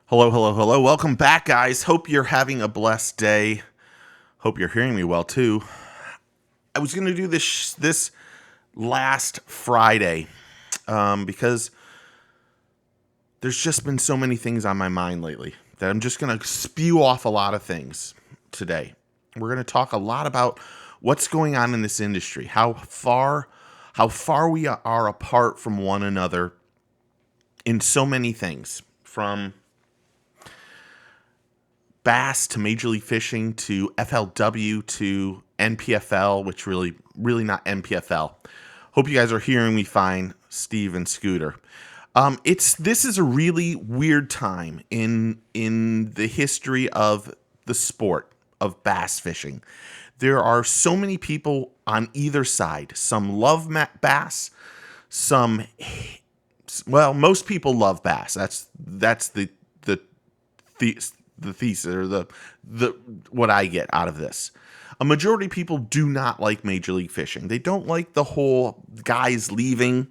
Hello, hello, hello. Welcome back, guys. Hope you're having a blessed day. Hope you're hearing me well too. I was going to do this last Friday because there's just been so many things on my mind lately that I'm just going to spew off a lot of things today. We're going to talk a lot about what's going on in this industry, how far we are apart from one another in so many things, from bass to Major League Fishing to FLW to NPFL, which really not NPFL. Hope you guys are hearing me fine, Steve and Scooter. This is a really weird time in the history of the sport of bass fishing. There are so many people on either side. Some love bass, some most people love bass. That's the the thesis or the what I get out of this. A majority of people do not like Major League Fishing. They don't like the whole guys leaving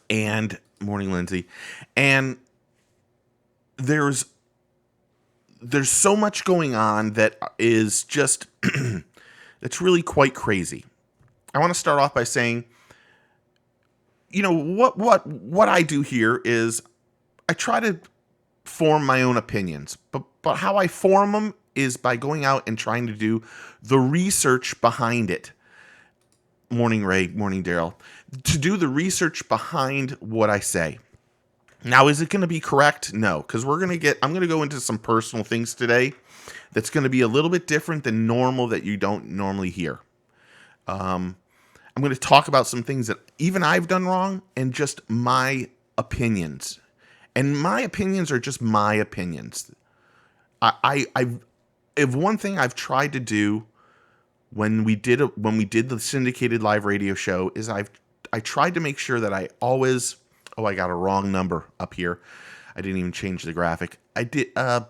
and morning Lindsay. And there's so much going on that is just it's really quite crazy. I want to start off by saying, what I do here is I try to form my own opinions, but how I form them is by going out and trying to do the research behind it. Morning Ray, morning Daryl. To do the research behind what I say. Now, is it going to be correct? No, because I'm going to go into some personal things today that's going to be a little bit different than normal, that you don't normally hear. I'm going to talk about some things that even I've done wrong and just my opinions. And my opinions are just my opinions. If one thing I've tried to do when we did the syndicated live radio show is I tried to make sure that I always. Oh, I got a wrong number up here. I didn't even change the graphic. I did. I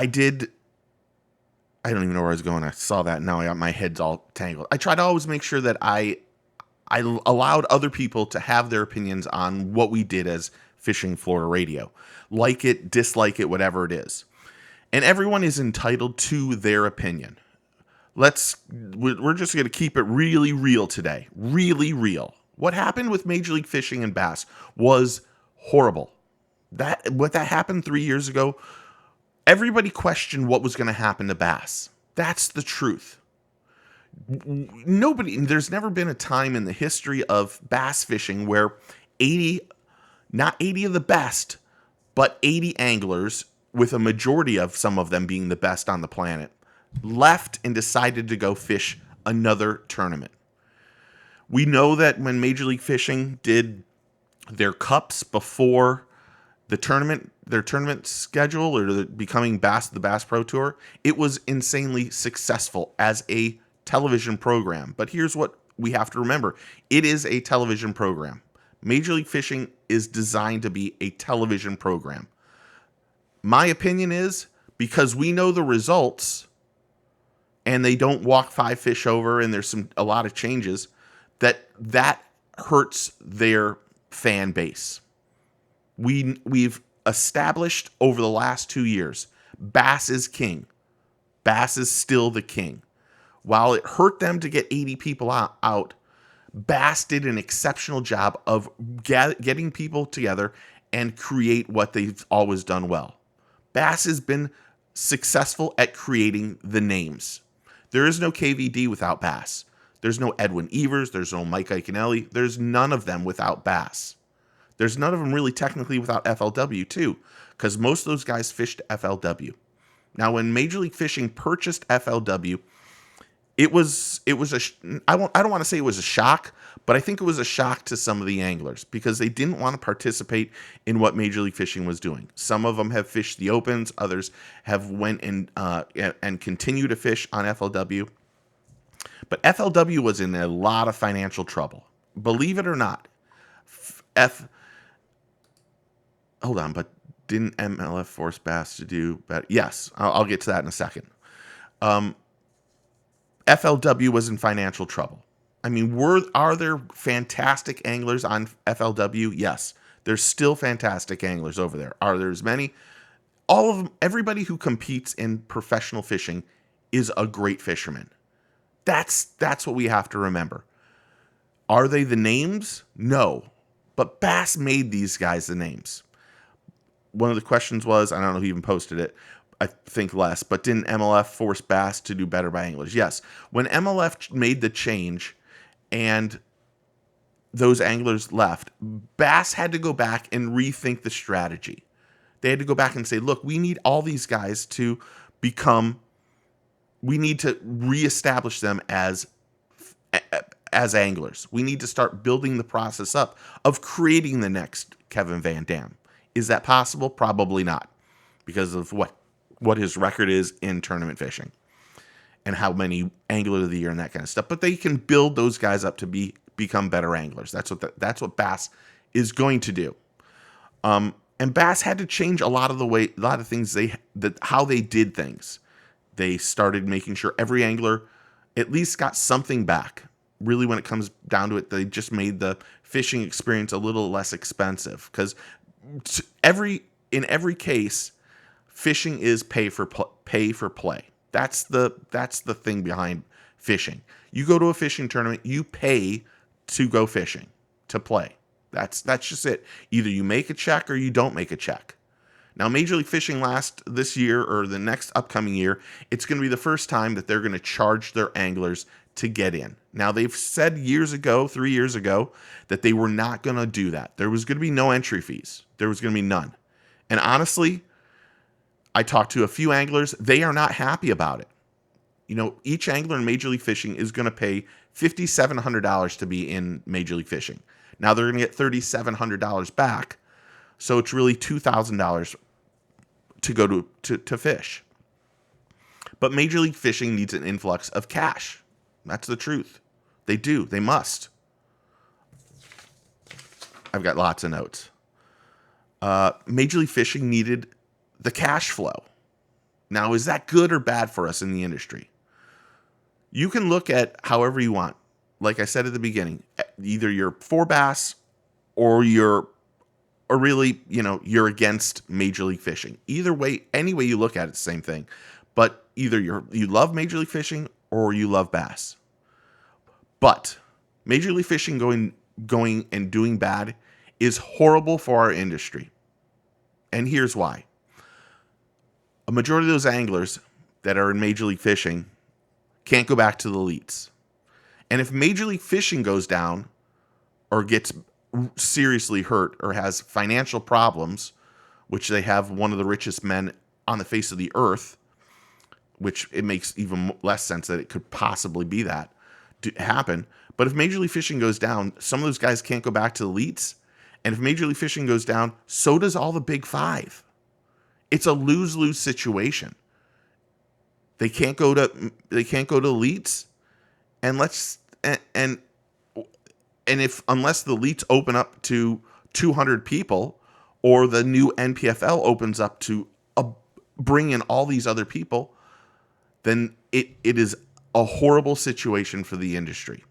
did. I don't even know where I was going. I saw that. Now my head's all tangled. I try to always make sure that I allowed other people to have their opinions on what we did as Fishing Florida Radio. Like it, dislike it, whatever it is. And everyone is entitled to their opinion. We're just going to keep it really real today. Really real. What happened with Major League Fishing and bass was horrible. What happened 3 years ago, everybody questioned what was going to happen to bass. That's the truth. There's never been a time in the history of bass fishing where not 80 of the best, but 80 anglers, with a majority of some of them being the best on the planet, left and decided to go fish another tournament. We know that when Major League Fishing did their cups before their tournament schedule, or becoming the Bass Pro Tour, it was insanely successful as a television program. But here's what we have to remember. It is a television program. Major League Fishing is designed to be a television program. My opinion is, because we know the results and they don't walk 5 fish over and there's a lot of changes, that hurts their fan base. We've established over the last 2 years, bass is king. Bass is still the king. While it hurt them to get 80 people out, Bass did an exceptional job of getting people together and create what they've always done well. Bass has been successful at creating the names. There is no KVD without Bass. There's no Edwin Evers. There's no Mike Iaconelli. There's none of them without Bass. There's none of them really technically without FLW too, because most of those guys fished FLW. Now, when Major League Fishing purchased FLW, I don't want to say it was a shock, but I think it was a shock to some of the anglers because they didn't want to participate in what Major League Fishing was doing. Some of them have fished the Opens, others have went and continue to fish on FLW. But FLW was in a lot of financial trouble. Believe it or not. Hold on, but didn't MLF force Bass to do better? Yes, I'll get to that in a second. FLW was in financial trouble. I mean, are there fantastic anglers on FLW? Yes. There's still fantastic anglers over there. Are there as many? All of them, everybody who competes in professional fishing is a great fisherman. That's what we have to remember. Are they the names? No. But Bass made these guys the names. One of the questions was, I don't know who even posted it, I think less, but didn't MLF force Bass to do better by anglers? Yes. When MLF made the change and those anglers left, Bass had to go back and rethink the strategy. They had to go back and say, look, we need all these guys to we need to reestablish them as anglers. We need to start building the process up of creating the next Kevin Van Dam. Is that possible? Probably not, because of what his record is in tournament fishing and how many angler of the year and that kind of stuff. But they can build those guys up to become better anglers. That's what Bass is going to do. And Bass had to change a lot of things how they did things. They started making sure every angler at least got something back. Really, when it comes down to it, they just made the fishing experience a little less expensive, because in every case, fishing is pay for play. That's the thing behind fishing. You go to a fishing tournament, you pay to go fishing, to play. That's just it. Either you make a check or you don't make a check. Now, Major League Fishing this year or the next upcoming year, it's going to be the first time that they're going to charge their anglers to get in. Now, they've said 3 years ago, that they were not going to do that. There was going to be no entry fees. There was going to be none. And honestly, I talked to a few anglers. They are not happy about it. You know, each angler in Major League Fishing is going to pay $5,700 to be in Major League Fishing. Now they're going to get $3,700 back. So it's really $2,000 to go to fish. But Major League Fishing needs an influx of cash. That's the truth. They do. They must. I've got lots of notes. Major League Fishing needed the cash flow. Now, is that good or bad for us in the industry? You can look at however you want. Like I said at the beginning, either you're for Bass or you're against Major League Fishing. Either way, any way you look at it, same thing. But either you love Major League Fishing or you love Bass. But Major League Fishing going and doing bad is horrible for our industry. And here's why. A majority of those anglers that are in Major League Fishing can't go back to the elites. And if Major League Fishing goes down or gets seriously hurt or has financial problems, which they have one of the richest men on the face of the earth, which it makes even less sense that it could possibly be that to happen. But if Major League Fishing goes down, some of those guys can't go back to the elites. And if Major League Fishing goes down, so does all the Big Five. It's a lose-lose situation. They can't go to elites, and unless the elites open up to 200 people, or the new NPFL opens up to bring in all these other people, then it is a horrible situation for the industry.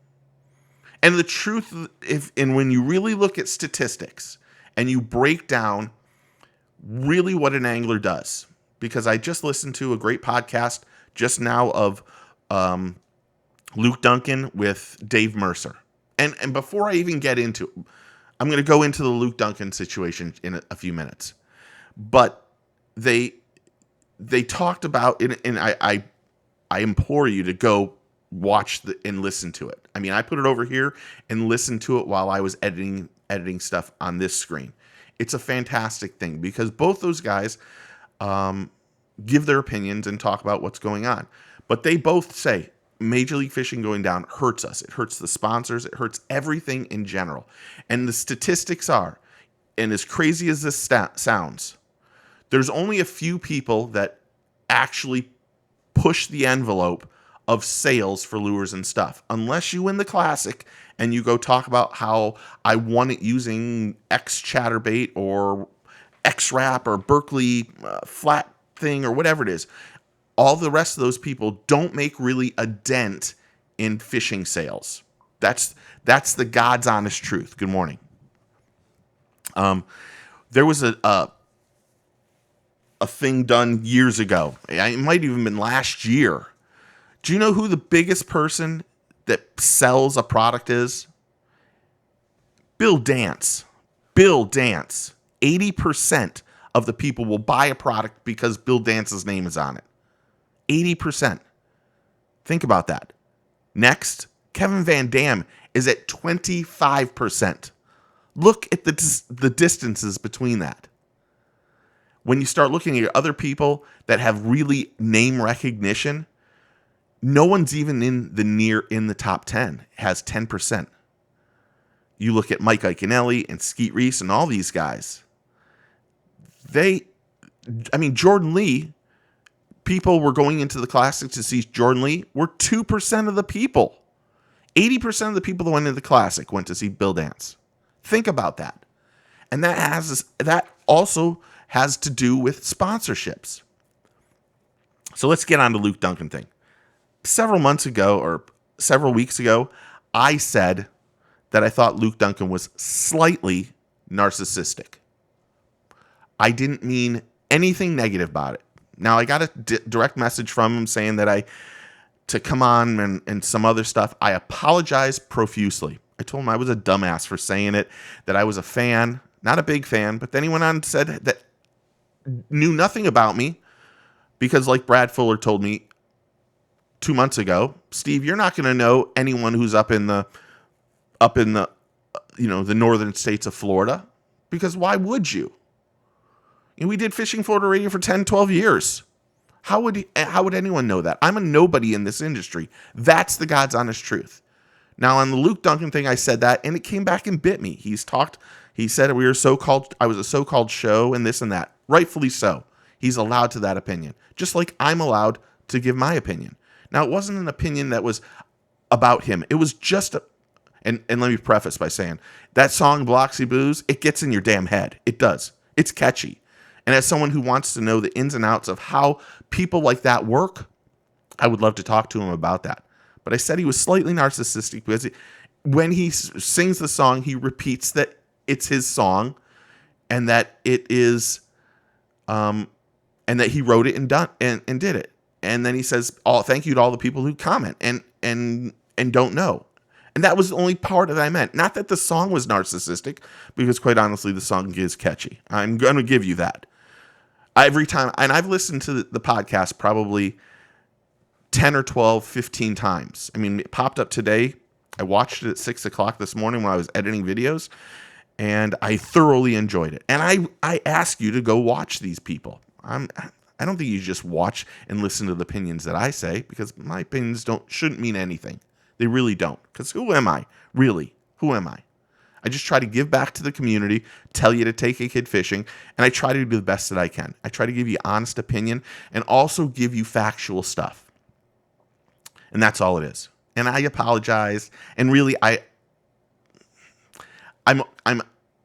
And the truth, when you really look at statistics and you break down really what an angler does, because I just listened to a great podcast just now of Luke Duncan with Dave Mercer. And before I even get into it, I'm going to go into the Luke Duncan situation in a few minutes. But they talked about it, and I implore you to go watch and listen to it. I mean, I put it over here and listened to it while I was editing stuff on this screen. It's a fantastic thing because both those guys give their opinions and talk about what's going on. But they both say Major League Fishing going down hurts us. It hurts the sponsors. It hurts everything in general. And the statistics are, and as crazy as this sounds, there's only a few people that actually push the envelope of sales for lures and stuff. Unless you win the Classic and you go talk about how I won it using X chatterbait or X wrap or Berkeley flat thing or whatever it is. All the rest of those people don't make really a dent in fishing sales. That's the God's honest truth. Good morning. There was a thing done years ago. It might even been last year. Do you know who the biggest person that sells a product is? Bill Dance. Bill Dance. 80% of the people will buy a product because Bill Dance's name is on it. 80%. Think about that. Next, Kevin Van Dam is at 25%. Look at the distances between that. When you start looking at other people that have really name recognition, no one's even in the top 10, has 10%. You look at Mike Iaconelli and Skeet Reese and all these guys. Jordan Lee, people were going into the Classic to see Jordan Lee, were 2% of the people. 80% of the people that went into the Classic went to see Bill Dance. Think about that. And that also has to do with sponsorships. So let's get on to Luke Duncan thing. Several months ago or several weeks ago, I said that I thought Luke Duncan was slightly narcissistic. I didn't mean anything negative about it. Now, I got a direct message from him saying that to come on and some other stuff. I apologize profusely. I told him I was a dumbass for saying it, that I was a fan, not a big fan, but then he went on and said that knew nothing about me because, like Brad Fuller told me 2 months ago, Steve, you're not going to know anyone who's up in the the northern states of Florida, because why would you? We did Fishing Florida Radio for 10, 12 years. How would anyone know that? I'm a nobody in this industry. That's the God's honest truth. Now, on the Luke Duncan thing, I said that, and it came back and bit me. He said I was a so-called show and this and that. Rightfully so. He's allowed to that opinion, just like I'm allowed to give my opinion. Now, it wasn't an opinion that was about him. It was just and let me preface by saying that song Biloxi Blues, it gets in your damn head. It does. It's catchy. And as someone who wants to know the ins and outs of how people like that work, I would love to talk to him about that. But I said he was slightly narcissistic because when he sings the song, he repeats that it's his song and that it is, and that he wrote it and did it. And then he says, "Oh, thank you to all the people who comment and don't know." And that was the only part that I meant. Not that the song was narcissistic, because quite honestly, the song is catchy. I'm going to give you that. Every time, and I've listened to the podcast probably 10 or 12, 15 times. I mean, it popped up today. I watched it at 6 o'clock this morning when I was editing videos, and I thoroughly enjoyed it. And I ask you to go watch these people. I don't think you just watch and listen to the opinions that I say, because my opinions shouldn't mean anything. They really don't. Because who am I? Really? Who am I? I just try to give back to the community, tell you to take a kid fishing, and I try to do the best that I can. I try to give you honest opinion and also give you factual stuff. And that's all it is. And I apologize. And really, I'm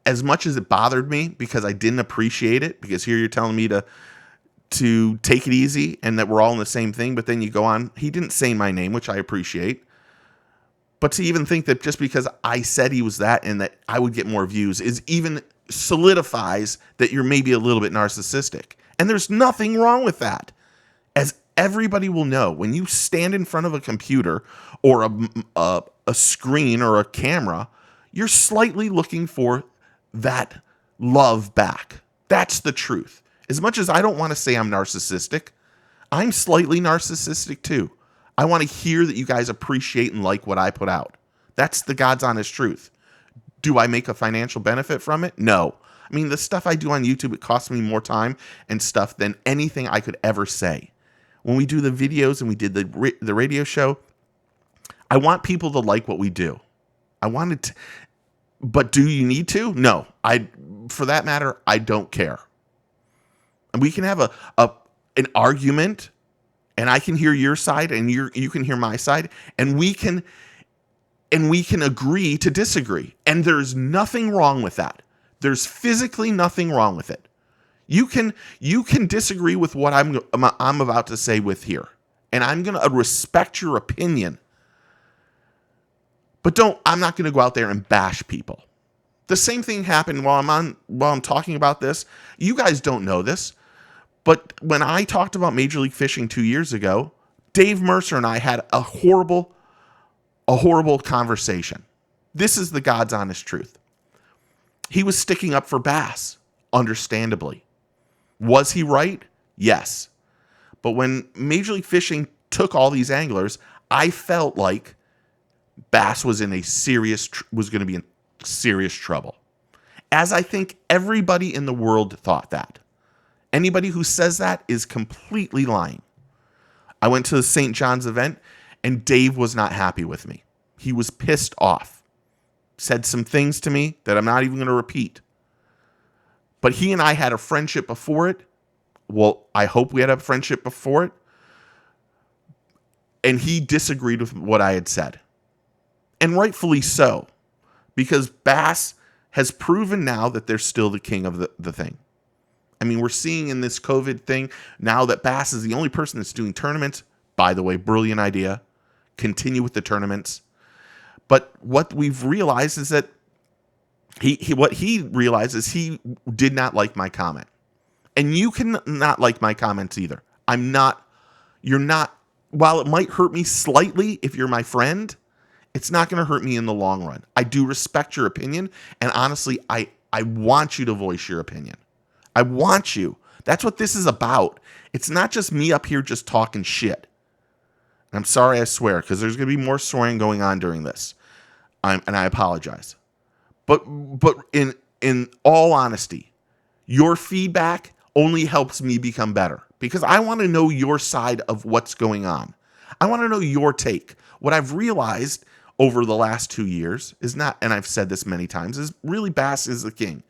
as much as it bothered me because I didn't appreciate it, because here you're telling me to take it easy and that we're all in the same thing, but then you go on. He didn't say my name, which I appreciate. But to even think that just because I said he was that and that I would get more views is even solidifies that you're maybe a little bit narcissistic. And there's nothing wrong with that. As everybody will know, when you stand in front of a computer or a screen or a camera, you're slightly looking for that love back. That's the truth. As much as I don't want to say I'm narcissistic, I'm slightly narcissistic too. I want to hear that you guys appreciate and like what I put out. That's the God's honest truth. Do I make a financial benefit from it? No. I mean, the stuff I do on YouTube, it costs me more time and stuff than anything I could ever say. When we do the videos and we did the radio show, I want people to like what we do. I wanted to, but do you need to? No. For that matter, I don't care. And we can have an argument, and I can hear your side and you can hear my side, and we can agree to disagree. And there's nothing wrong with that. There's physically nothing wrong with it. You can disagree with what I'm about to say with here, and I'm going to respect your opinion. But I'm not going to go out there and bash people. The same thing happened while I'm talking about this. You guys don't know this, but when I talked about Major League Fishing 2 years ago, Dave Mercer and I had a horrible conversation. This is the God's honest truth. He was sticking up for bass, understandably. Was he right? Yes. But when Major League Fishing took all these anglers, I felt like bass was going to be in serious trouble. As I think everybody in the world thought that. Anybody who says that is completely lying. I went to the St. John's event and Dave was not happy with me. He was pissed off. Said some things to me that I'm not even going to repeat. But he and I had a friendship before it. Well, I hope we had a friendship before it. And he disagreed with what I had said. And rightfully so. Because bass has proven now that they're still the king of the thing. I mean, we're seeing in this COVID thing now that bass is the only person that's doing tournaments. By the way, brilliant idea. Continue with the tournaments. But what we've realized is that what he realizes, he did not like my comment. And you can not like my comments either. You're not, while it might hurt me slightly if you're my friend, it's not going to hurt me in the long run. I do respect your opinion. And honestly, I want you to voice your opinion. I want you. That's what this is about. It's not just me up here just talking shit. I'm sorry, I swear, because there's going to be more swearing going on during this. And I apologize. But in all honesty, your feedback only helps me become better because I want to know your side of what's going on. I want to know your take. What I've realized over the last 2 years is not, and I've said this many times, is really bass is the king.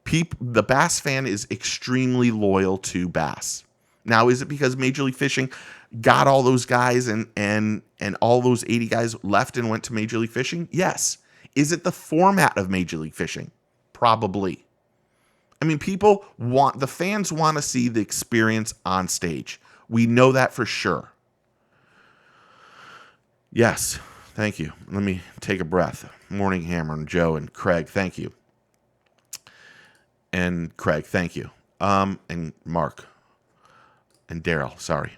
The bass fan is extremely loyal to bass. Now, is it because Major League Fishing got all those guys and all those 80 guys left and went to Major League Fishing? Yes. Is it the format of Major League Fishing? Probably. I mean, the fans want to see the experience on stage. We know that for sure. Yes. Thank you. Let me take a breath. Morning Hammer and Joe and Craig, thank you. And Craig, thank you. And Mark. And Daryl, sorry.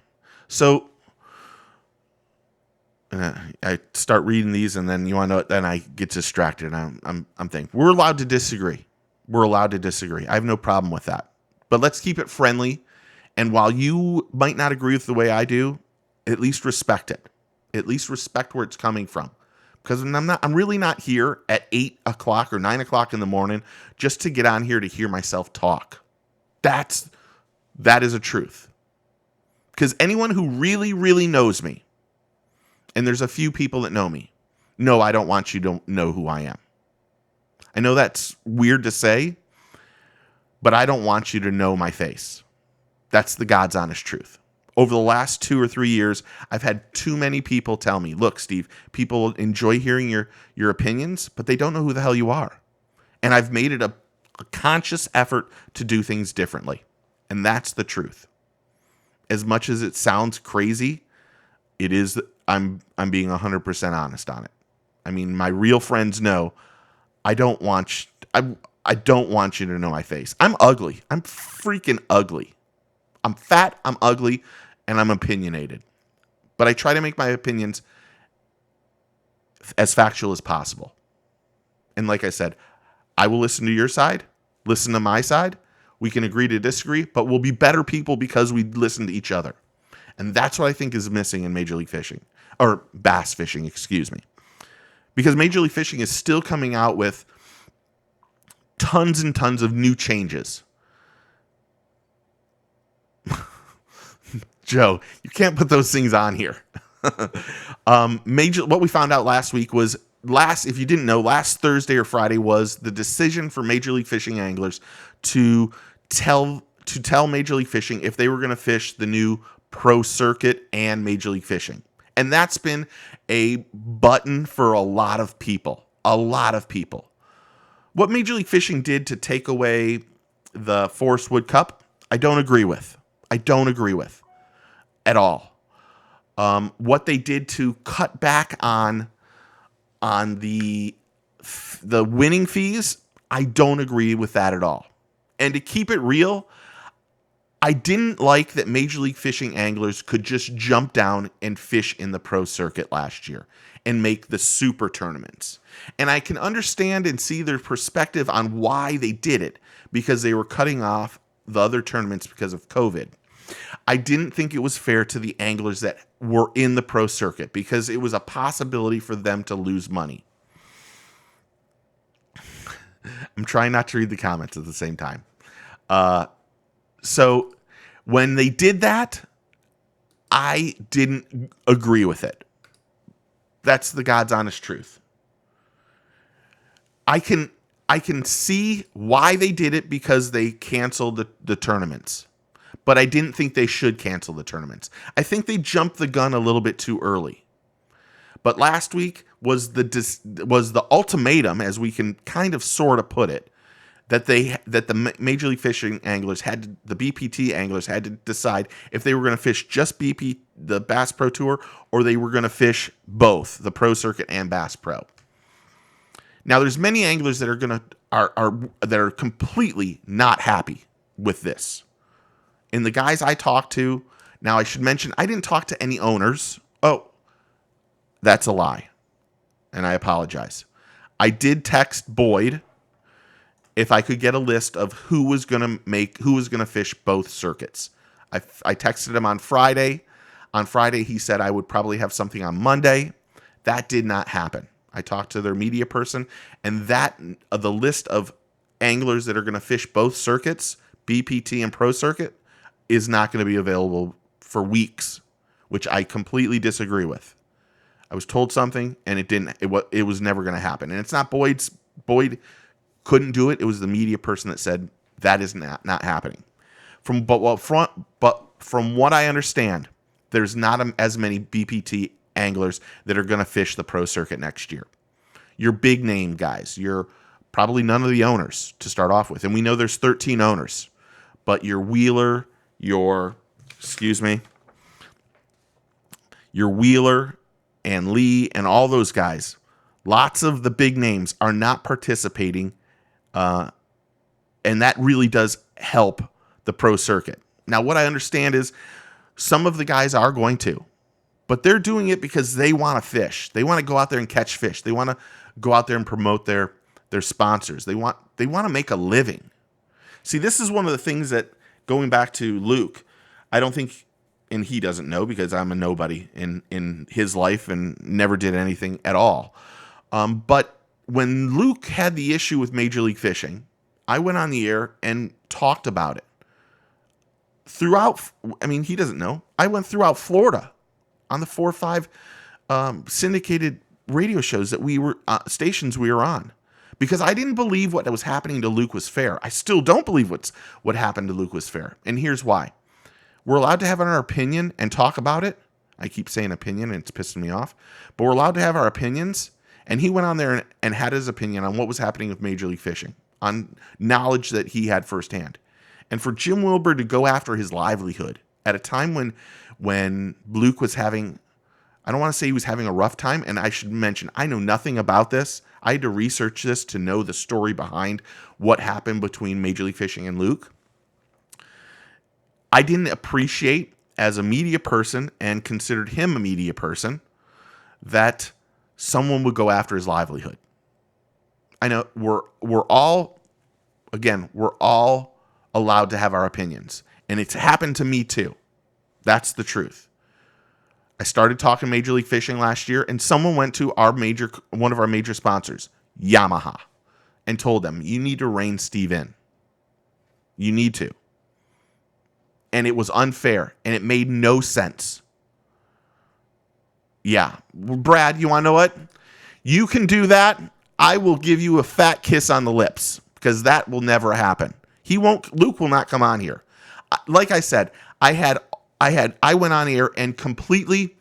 So I start reading these, and then then I get distracted. And I'm thinking we're allowed to disagree. We're allowed to disagree. I have no problem with that. But let's keep it friendly. And while you might not agree with the way I do, at least respect it. At least respect where it's coming from. Because I'm really not here at 8 o'clock or 9 o'clock in the morning just to get on here to hear myself talk. That is a truth. Because anyone who really, really knows me, and there's a few people that know me, no, I don't want you to know who I am. I know that's weird to say, but I don't want you to know my face. That's the God's honest truth. Over the last 2 or 3 years, I've had too many people tell me, look, Steve, people enjoy hearing your opinions, but they don't know who the hell you are. And I've made it a conscious effort to do things differently. And that's the truth. As much as it sounds crazy, it is. I'm being 100% honest on it. I mean, my real friends know I don't want you to know my face. I'm ugly. I'm freaking ugly. I'm fat, I'm ugly, and I'm opinionated. But I try to make my opinions as factual as possible. And like I said, I will listen to your side, listen to my side. We can agree to disagree, but we'll be better people because we listen to each other. And that's what I think is missing in Major League Fishing. Or bass fishing, excuse me. Because Major League Fishing is still coming out with tons and tons of new changes. Joe, you can't put those things on here. What we found out last week was, if you didn't know, last Thursday or Friday was the decision for Major League Fishing anglers to tell Major League Fishing if they were going to fish the new Pro Circuit and Major League Fishing. And that's been a button for a lot of people. A lot of people. What Major League Fishing did to take away the Forrest Wood Cup, I don't agree with. I don't agree with at all. What they did to cut back on the winning fees, I don't agree with that at all. And to keep it real, I didn't like that Major League Fishing anglers could just jump down and fish in the pro circuit last year and make the super tournaments. And I can understand and see their perspective on why they did it, because they were cutting off the other tournaments because of COVID. I didn't think it was fair to the anglers that were in the pro circuit, because it was a possibility for them to lose money. I'm trying not to read the comments at the same time. So when they did that, I didn't agree with it. That's the God's honest truth. I can see why they did it, because they canceled the tournaments. But I didn't think they should cancel the tournaments. I think they jumped the gun a little bit too early. But last week was the ultimatum, as we can kind of sort of put it, that the Major League Fishing anglers the BPT anglers had to decide if they were going to fish just the Bass Pro Tour, or they were going to fish both the Pro Circuit and Bass Pro. Now, there's many anglers that are completely not happy with this. And the guys I talked to, now I should mention, I didn't talk to any owners. Oh, that's a lie. And I apologize. I did text Boyd if I could get a list of who was going to fish both circuits. I texted him on Friday. On Friday, he said I would probably have something on Monday. That did not happen. I talked to their media person, and the list of anglers that are going to fish both circuits, BPT and Pro Circuit, is not going to be available for weeks, which I completely disagree with. I was told something, and it was never going to happen. And it's not Boyd couldn't do it. It was the media person that said that is not happening. From what I understand, there's not as many BPT anglers that are going to fish the Pro Circuit next year. Your big name guys, you're probably none of the owners to start off with. And we know there's 13 owners, but your Wheeler, your Wheeler and Lee and all those guys, lots of the big names are not participating. And that really does help the Pro Circuit. Now, what I understand is some of the guys are going to, but they're doing it because they want to fish. They want to go out there and catch fish. They want to go out there and promote their sponsors. They want to make a living. See, this is one of the things that, going back to Luke, I don't think, and he doesn't know because I'm a nobody in his life and never did anything at all. But when Luke had the issue with Major League Fishing, I went on the air and talked about it. He doesn't know. I went throughout Florida on the 4 or 5 syndicated radio shows that stations we were on, because I didn't believe what was happening to Luke was fair. I still don't believe what happened to Luke was fair. And here's why. We're allowed to have our opinion and talk about it. I keep saying opinion and it's pissing me off, but we're allowed to have our opinions. And he went on there and had his opinion on what was happening with Major League Fishing, on knowledge that he had firsthand. And for Jim Wilbur to go after his livelihood at a time when Luke was having, I don't want to say he was having a rough time, and I should mention, I know nothing about this. I had to research this to know the story behind what happened between Major League Fishing and Luke. I didn't appreciate, as a media person, and considered him a media person, that someone would go after his livelihood. I know we're all allowed to have our opinions, and it's happened to me too. That's the truth. I started talking Major League Fishing last year, and someone went to one of our major sponsors, Yamaha, and told them, you need to rein Steve in. You need to. And it was unfair, and it made no sense. Yeah. Brad, you want to know what? You can do that. I will give you a fat kiss on the lips, because that will never happen. Luke will not come on here. Like I said, I went on air and completely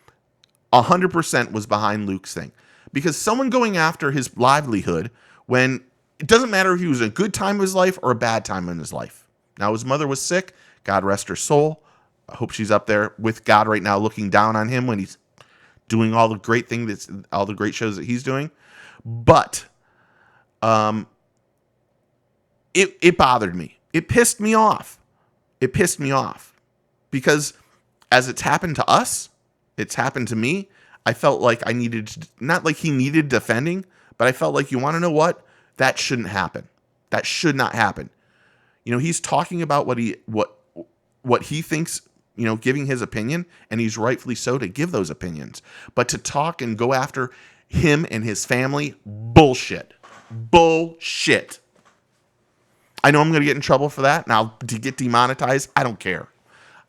100% was behind Luke's thing, because someone going after his livelihood, when it doesn't matter if he was a good time of his life or a bad time in his life. Now, his mother was sick. God rest her soul. I hope she's up there with God right now, looking down on him when he's doing all the great things, all the great shows that he's doing. But it bothered me. It pissed me off. It pissed me off because as it's happened to us, it's happened to me. I felt like I needed to, not like he needed defending, but I felt like, you want to know what? That shouldn't happen. That should not happen. He's talking about what he thinks, giving his opinion, and he's rightfully so to give those opinions. But to talk and go after him and his family, bullshit. Bullshit. I know I'm going to get in trouble for that. Now, to get demonetized, I don't care.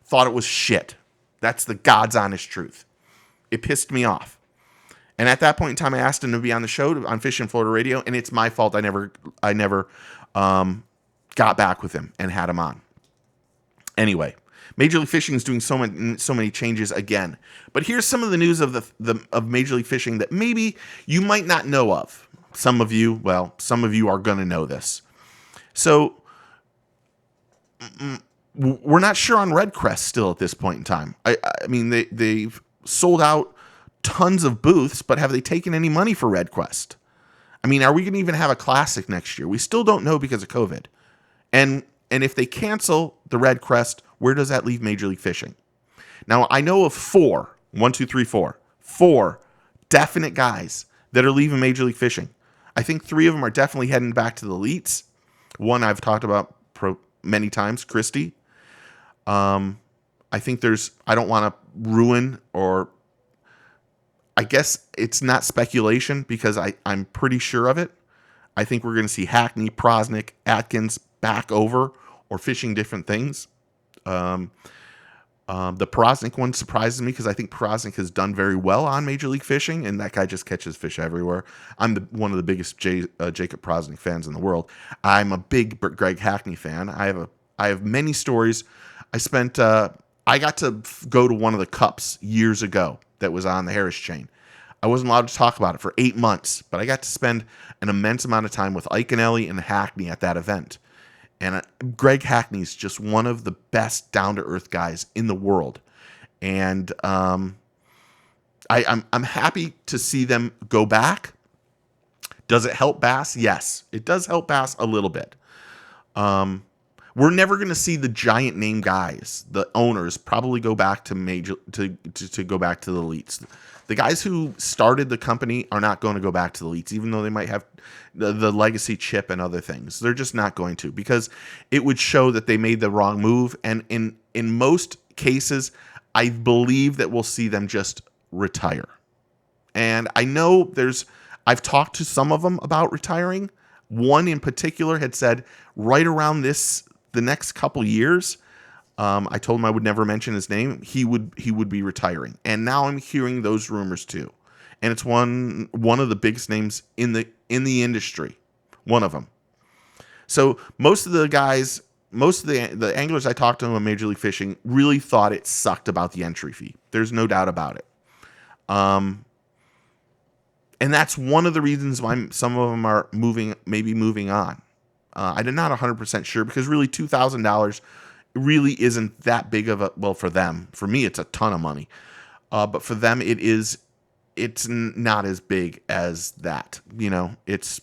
Thought it was shit. That's the God's honest truth. It pissed me off. And at that point in time, I asked him to be on the show on Fishing Florida Radio, and it's my fault I never got back with him and had him on. Anyway, Major League Fishing is doing so many changes again. But here's some of the news of Major League Fishing that maybe you might not know of. Some of you are going to know this. So we're not sure on RedCrest still at this point in time. I mean, they've sold out tons of booths, but have they taken any money for RedCrest? I mean, are we going to even have a classic next year? We still don't know because of COVID. And if they cancel the RedCrest, where does that leave Major League Fishing? Now, I know of four definite guys that are leaving Major League Fishing. I think three of them are definitely heading back to the elites. One I've talked about many times, Christie. I think I don't want to ruin, or I guess it's not speculation because I'm pretty sure of it. I think we're going to see Hackney, Prosnick, Atkins back over or fishing different things. The Prosnick one surprises me because I think Prosnick has done very well on Major League Fishing, and that guy just catches fish everywhere. I'm one of the biggest Jacob Prosnick fans in the world. I'm a big Greg Hackney fan. I have many stories. I got to go to one of the cups years ago that was on the Harris chain. I wasn't allowed to talk about it for 8 months, but I got to spend an immense amount of time with Iaconelli and Hackney at that event. And Greg Hackney's just one of the best down-to-earth guys in the world. And I'm happy to see them go back. Does it help Bass? Yes, it does help Bass a little bit. We're never going to see the giant name guys, the owners, probably go back to go back to the elites. The guys who started the company are not going to go back to the elites, even though they might have the legacy chip and other things. They're just not going to, because it would show that they made the wrong move. And in most cases, I believe that we'll see them just retire. And I know I've talked to some of them about retiring. One in particular had said right around the next couple years, I told him I would never mention his name. He would be retiring, and now I'm hearing those rumors too. And it's one of the biggest names in the industry, one of them. So most of the anglers I talked to on Major League Fishing really thought it sucked about the entry fee. There's no doubt about it. And that's one of the reasons why some of them are maybe moving on. I'm not 100% sure, because really $2,000 really isn't that big of for them. For me, it's a ton of money. But for them, it's not as big as that. It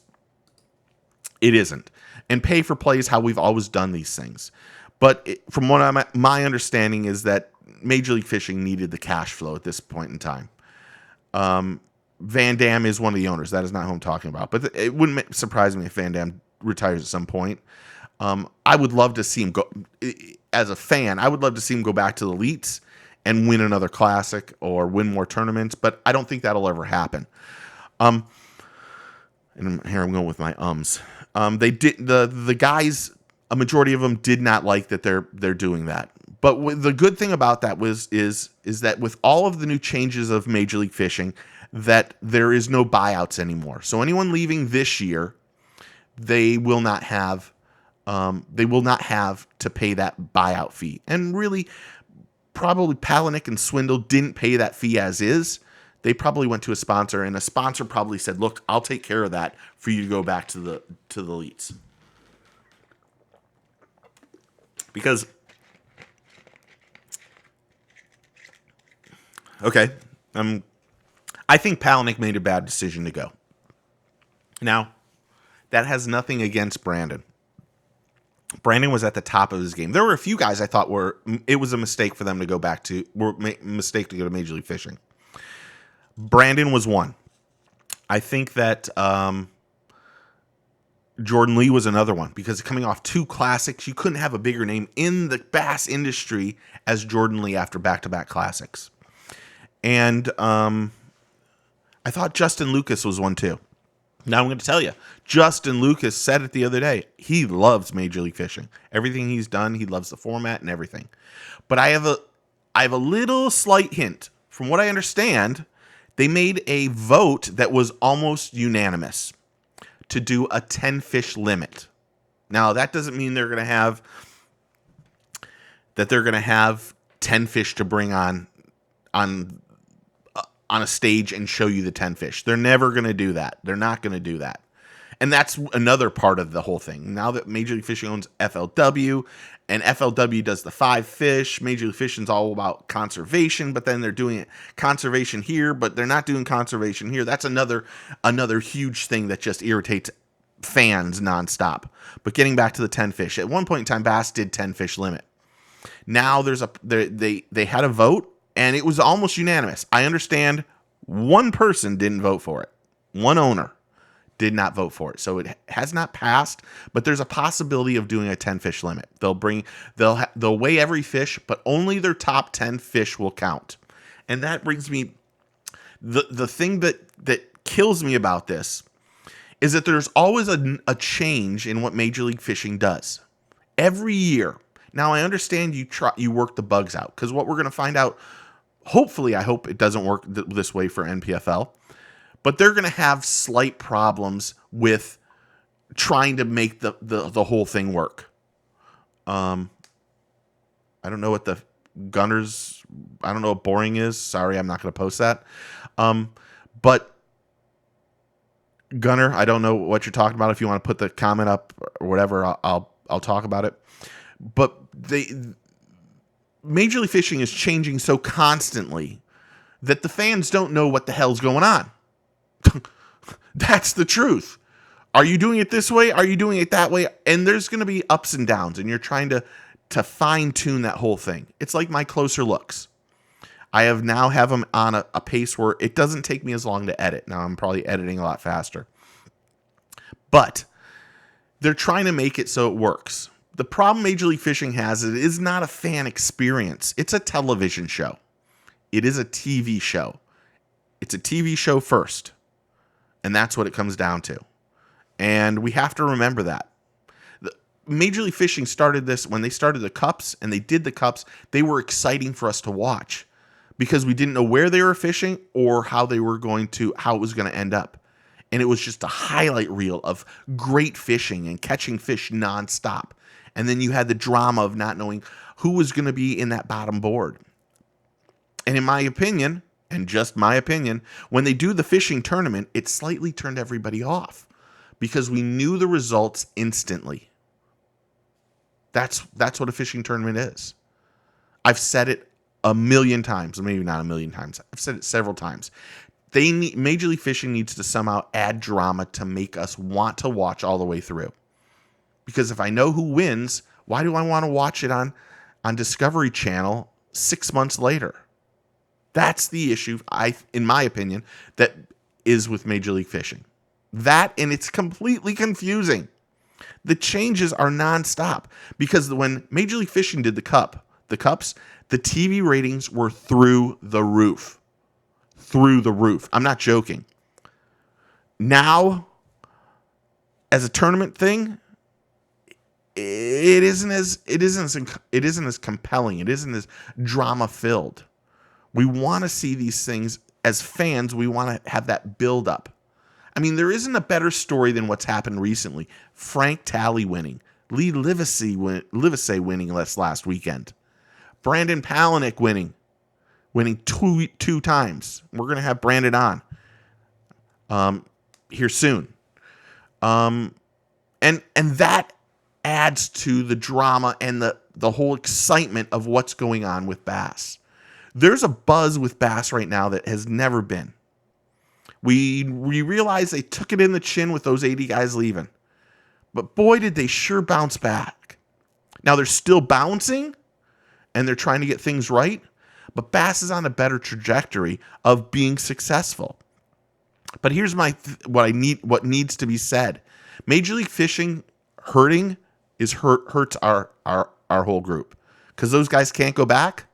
isn't. And pay for play is how we've always done these things. But from what my understanding is that Major League Fishing needed the cash flow at this point in time. Van Dam is one of the owners. That is not who I'm talking about. But it wouldn't surprise me if Van Dam retires at some point. I would love to see him go. As a fan, I would love to see him go back to the elites and win another classic or win more tournaments. But I don't think that'll ever happen. And here I'm going with my ums. They did the guys. A majority of them did not like that they're doing that. But the good thing about that is that with all of the new changes of Major League Fishing, that there is no buyouts anymore. So anyone leaving this year, they will not have to pay that buyout fee. And really, probably Palaniuk and Swindle didn't pay that fee as is. They probably went to a sponsor, and a sponsor probably said, "Look, I'll take care of that for you to go back to the elites." Because, okay, I think Palaniuk made a bad decision to go. Now, that has nothing against Brandon. Brandon was at the top of his game. There were a few guys I thought it was a mistake for them to go back to, mistake to go to Major League Fishing. Brandon was one. I think that Jordan Lee was another one, because coming off 2 classics, you couldn't have a bigger name in the bass industry as Jordan Lee after back-to-back classics. And I thought Justin Lucas was one too. Now I'm going to tell you, Justin Lucas said it the other day. He loves Major League Fishing. Everything he's done, he loves the format and everything. But I have a little slight hint. From what I understand, they made a vote that was almost unanimous to do a 10 fish limit. Now that doesn't mean they're going to have 10 fish to bring on a stage and show you the 10 fish. They're never going to do that. They're not going to do that. And that's another part of the whole thing. Now that Major League Fishing owns FLW, and FLW does the 5 fish, Major League Fishing is all about conservation, but then they're doing conservation here, but they're not doing conservation here. That's another huge thing that just irritates fans nonstop. But getting back to the 10 fish, at one point in time, Bass did 10 fish limit. Now they had a vote, and it was almost unanimous. I understand one person didn't vote for it. One owner did not vote for it. So it has not passed, but there's a possibility of doing a 10 fish limit. They'll weigh every fish, but only their top 10 fish will count. And that brings me, the thing that kills me about this is that there's always a change in what Major League Fishing does. Every year. Now I understand you work the bugs out, because what we're going to find out, hopefully, I hope it doesn't work this way for NPFL, but they're going to have slight problems with trying to make the whole thing work. I don't know what the Gunners, I don't know what boring is. Sorry, I'm not going to post that. But Gunner, I don't know what you're talking about. If you want to put the comment up or whatever, I'll talk about it. But Major League Fishing is changing so constantly that the fans don't know what the hell's going on. That's the truth. Are you doing it this way? Are you doing it that way? And there's going to be ups and downs, and you're trying to fine tune that whole thing. It's like my closer looks. I have them on a pace where it doesn't take me as long to edit. Now I'm probably editing a lot faster, but they're trying to make it so it works. The problem Major League Fishing has is it is not a fan experience. It's a television show. It is a TV show. It's a TV show first. And that's what it comes down to. And we have to remember that. Major League Fishing started this when they started the Cups, and they did the Cups. They were exciting for us to watch because we didn't know where they were fishing or how it was going to end up. And it was just a highlight reel of great fishing and catching fish nonstop. And then you had the drama of not knowing who was going to be in that bottom board. And in my opinion, and just my opinion, when they do the fishing tournament, it slightly turned everybody off because we knew the results instantly. That's what a fishing tournament is. I've said it a million times, maybe not a million times. I've said it several times. Major League Fishing needs to somehow add drama to make us want to watch all the way through. Because if I know who wins, why do I want to watch it on Discovery Channel 6 months later? That's the issue, in my opinion, that is with Major League Fishing. That, and it's completely confusing. The changes are nonstop. Because when Major League Fishing did the Cups, the TV ratings were through the roof. Through the roof. I'm not joking. Now, as a tournament thing, it isn't as compelling. It isn't as drama filled. We want to see these things as fans. We want to have that build up. I mean, there isn't a better story than what's happened recently. Frank Talley winning, Lee Livesey winning last weekend, Brandon Palaniuk winning two times. We're gonna have Brandon on here soon, and that adds to the drama and the whole excitement of what's going on with bass. There's a buzz with bass right now that has never been. We realize they took it in the chin with those 80 guys leaving. But boy, did they sure bounce back. Now they're still bouncing and they're trying to get things right, but bass is on a better trajectory of being successful. But here's what needs to be said. Major League Fishing hurts our whole group, because those guys can't go back.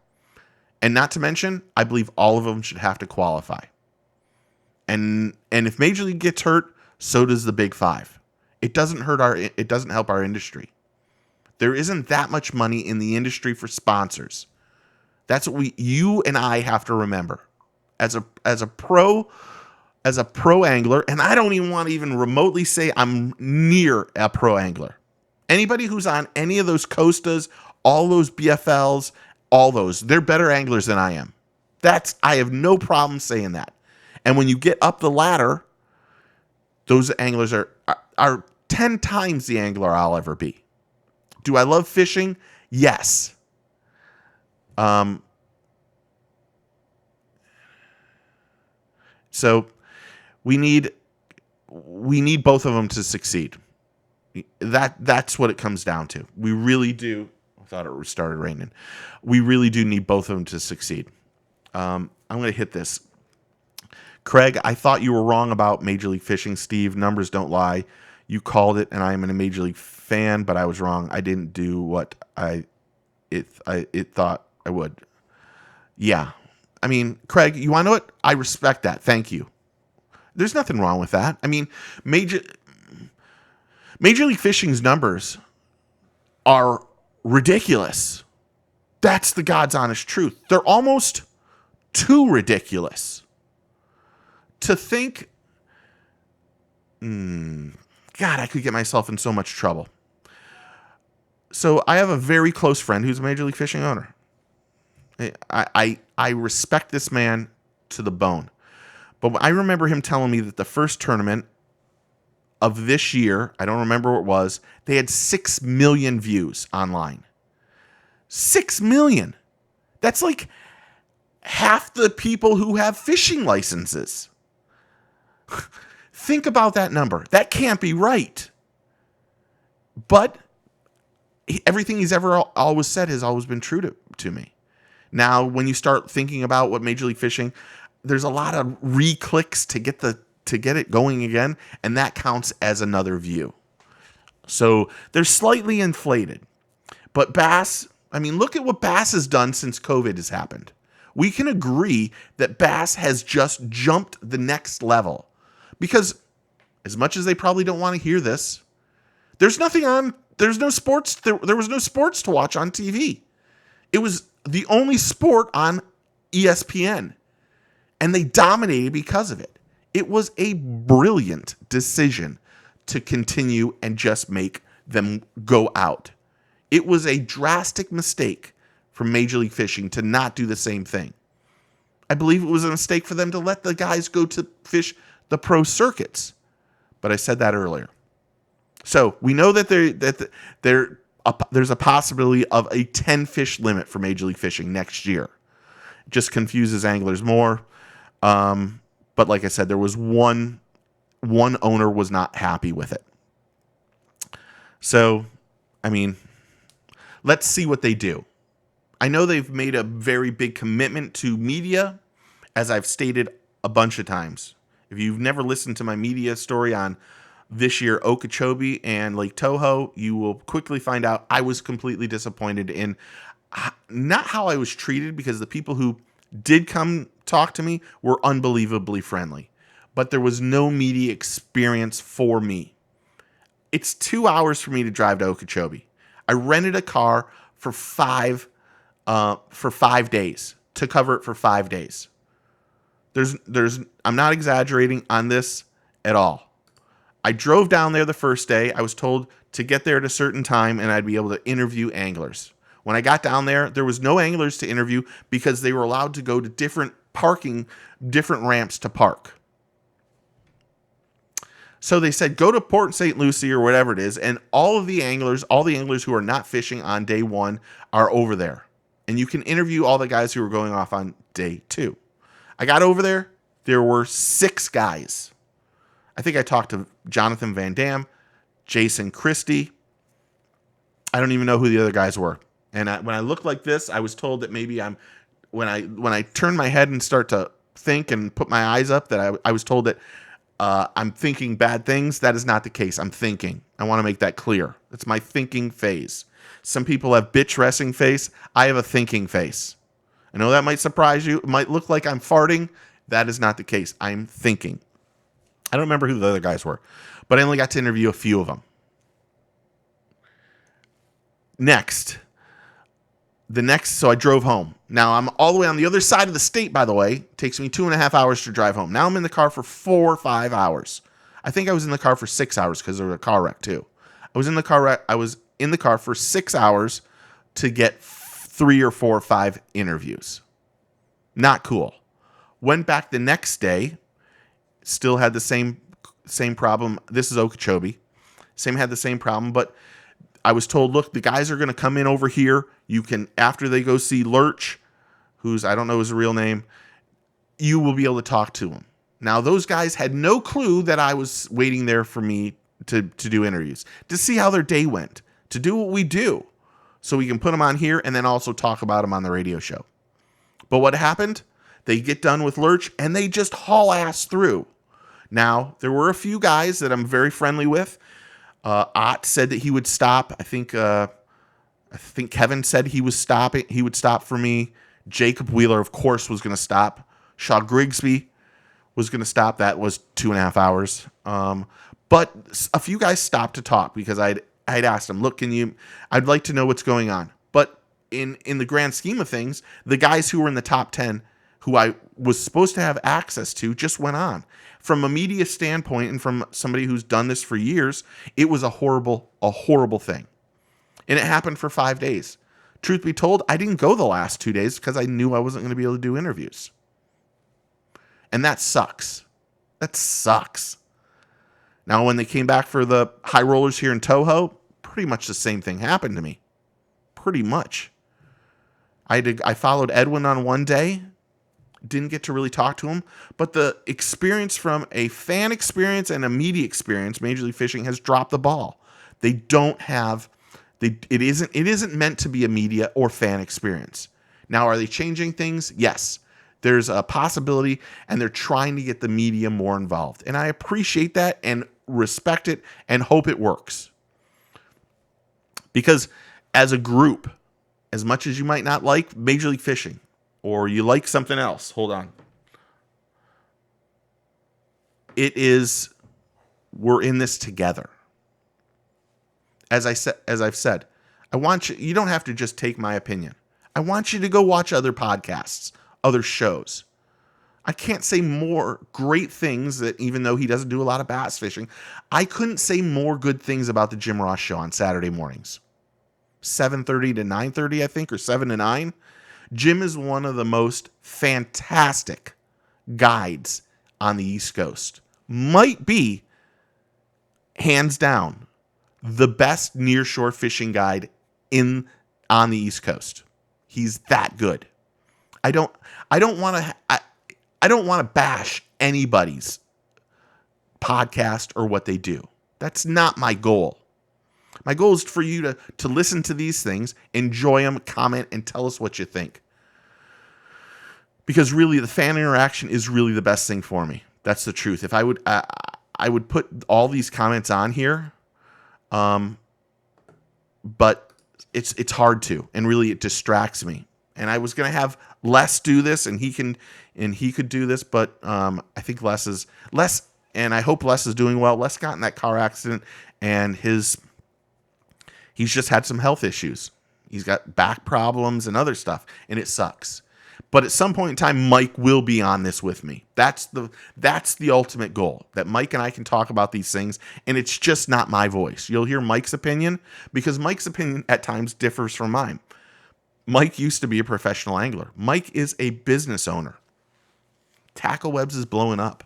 And not to mention, I believe all of them should have to qualify. And if Major League gets hurt, so does the Big Five. It doesn't help our industry. There isn't that much money in the industry for sponsors. That's what you and I have to remember. As a pro angler, and I don't even want to even remotely say I'm near a pro angler. Anybody who's on any of those Costas, all those BFLs, all those, they're better anglers than I am. I have no problem saying that. And when you get up the ladder, those anglers are 10 times the angler I'll ever be. Do I love fishing? Yes. So we need both of them to succeed. That's what it comes down to. We really do. I thought it started raining. We really do need both of them to succeed. I'm going to hit this. Craig, I thought you were wrong about Major League Fishing, Steve. Numbers don't lie. You called it, and I am a Major League fan, but I was wrong. I didn't do what it thought I would. Yeah. I mean, Craig, you want to know what? I respect that. Thank you. There's nothing wrong with that. I mean, Major League Fishing's numbers are ridiculous. That's the God's honest truth. They're almost too ridiculous. To think, God, I could get myself in so much trouble. So I have a very close friend who's a Major League Fishing owner. I respect this man to the bone. But I remember him telling me that the first tournament of this year, I don't remember what it was, they had 6 million views online. 6 million. That's like half the people who have fishing licenses. Think about that number. That can't be right. But everything he's ever always said has always been true to me. Now, when you start thinking about what Major League Fishing, there's a lot of re-clicks to get it going again, and that counts as another view. So they're slightly inflated. But bass, I mean, look at what bass has done since COVID has happened. We can agree that bass has just jumped the next level. Because as much as they probably don't want to hear this, there's no sports. There was no sports to watch on TV. It was the only sport on ESPN. And they dominated because of it. It was a brilliant decision to continue and just make them go out. It was a drastic mistake for Major League Fishing to not do the same thing. I believe it was a mistake for them to let the guys go to fish the pro circuits. But I said that earlier. So we know that there's a possibility of a 10 fish limit for Major League Fishing next year. It just confuses anglers more. But like I said, there was one owner was not happy with it. So, I mean, let's see what they do. I know they've made a very big commitment to media, as I've stated a bunch of times. If you've never listened to my media story on this year Okeechobee and Lake Toho, you will quickly find out I was completely disappointed in not how I was treated, because the people who did come talk to me were unbelievably friendly. But there was no media experience for me. It's 2 hours for me to drive to Okeechobee. I rented a car for 5 days to cover it for 5 days. I'm not exaggerating on this at all. I drove down there the first day. I was told to get there at a certain time and I'd be able to interview anglers. When I got down there was no anglers to interview because they were allowed to go to different ramps to park. So they said, go to Port St. Lucie or whatever it is, and all the anglers who are not fishing on day one are over there. And you can interview all the guys who are going off on day 2. I got over there. There were 6 guys. I think I talked to Jonathan Van Dam, Jason Christie, I don't even know who the other guys were. And when I look like this, I was told that maybe when I turn my head and start to think and put my eyes up, that I was told that I'm thinking bad things. That is not the case. I'm thinking. I want to make that clear. It's my thinking phase. Some people have bitch resting face. I have a thinking face. I know that might surprise you. It might look like I'm farting. That is not the case. I'm thinking. I don't remember who the other guys were, but I only got to interview a few of them. So I drove home. Now I'm all the way on the other side of the state, by the way. It takes me 2.5 hours to drive home. Now I'm in the car for 4 or 5 hours. I think I was in the car for 6 hours because there was a car wreck too. I was in the car for 6 hours to get 3 or 4 or 5 interviews. Not cool. Went back the next day, still had the same problem. This is Okeechobee. Had the same problem, but I was told, look, the guys are going to come in over here. You can, after they go see Lurch, who's, I don't know his real name, you will be able to talk to him. Now, those guys had no clue that I was waiting there for me to do interviews, to see how their day went, to do what we do, so we can put them on here and then also talk about them on the radio show. But what happened? They get done with Lurch and they just haul ass through. Now, there were a few guys that I'm very friendly with. Ott said that he would stop. I think Kevin said he would stop for me. Jacob Wheeler, of course, was going to stop. Shaw Grigsby was going to stop. That was 2.5 hours. But a few guys stopped to talk because I'd asked them, look, I'd like to know what's going on. But in the grand scheme of things, the guys who were in the top 10, who I was supposed to have access to, just went on. From a media standpoint and from somebody who's done this for years, it was a horrible thing. And it happened for 5 days. Truth be told, I didn't go the last 2 days because I knew I wasn't going to be able to do interviews. And that sucks. That sucks. Now, when they came back for the high rollers here in Toho, pretty much the same thing happened to me. Pretty much. I followed Edwin on one day. Didn't get to really talk to him, but the experience from a fan experience and a media experience, Major League Fishing has dropped the ball. It isn't meant to be a media or fan experience. Now, are they changing things? Yes. There's a possibility, and they're trying to get the media more involved. And I appreciate that and respect it and hope it works. Because as a group, as much as you might not like Major League Fishing, or you like something else, hold on. We're in this together. As I've said, I want you don't have to just take my opinion. I want you to go watch other podcasts, other shows. I can't say more great things that, even though he doesn't do a lot of bass fishing, I couldn't say more good things about the Jim Ross Show on Saturday mornings. 7:30 to 9:30, I think, or 7 to 9. Jim is one of the most fantastic guides on the East Coast. Might be, hands down, the best nearshore fishing guide on the East Coast. He's that good. I don't want to bash anybody's podcast or what they do. That's not my goal. My goal is for you to listen to these things, enjoy them, comment, and tell us what you think. Because really, the fan interaction is really the best thing for me. That's the truth. If I would put all these comments on here, but it's hard to, and really it distracts me. And I was gonna have Les do this, and he could do this, but I think Les, and I hope Les is doing well. Les got in that car accident, and he's just had some health issues. He's got back problems and other stuff, and it sucks. But at some point in time, Mike will be on this with me. That's the ultimate goal, that Mike and I can talk about these things, and it's just not my voice. You'll hear Mike's opinion, because Mike's opinion at times differs from mine. Mike used to be a professional angler. Mike is a business owner. Tackle Webs is blowing up.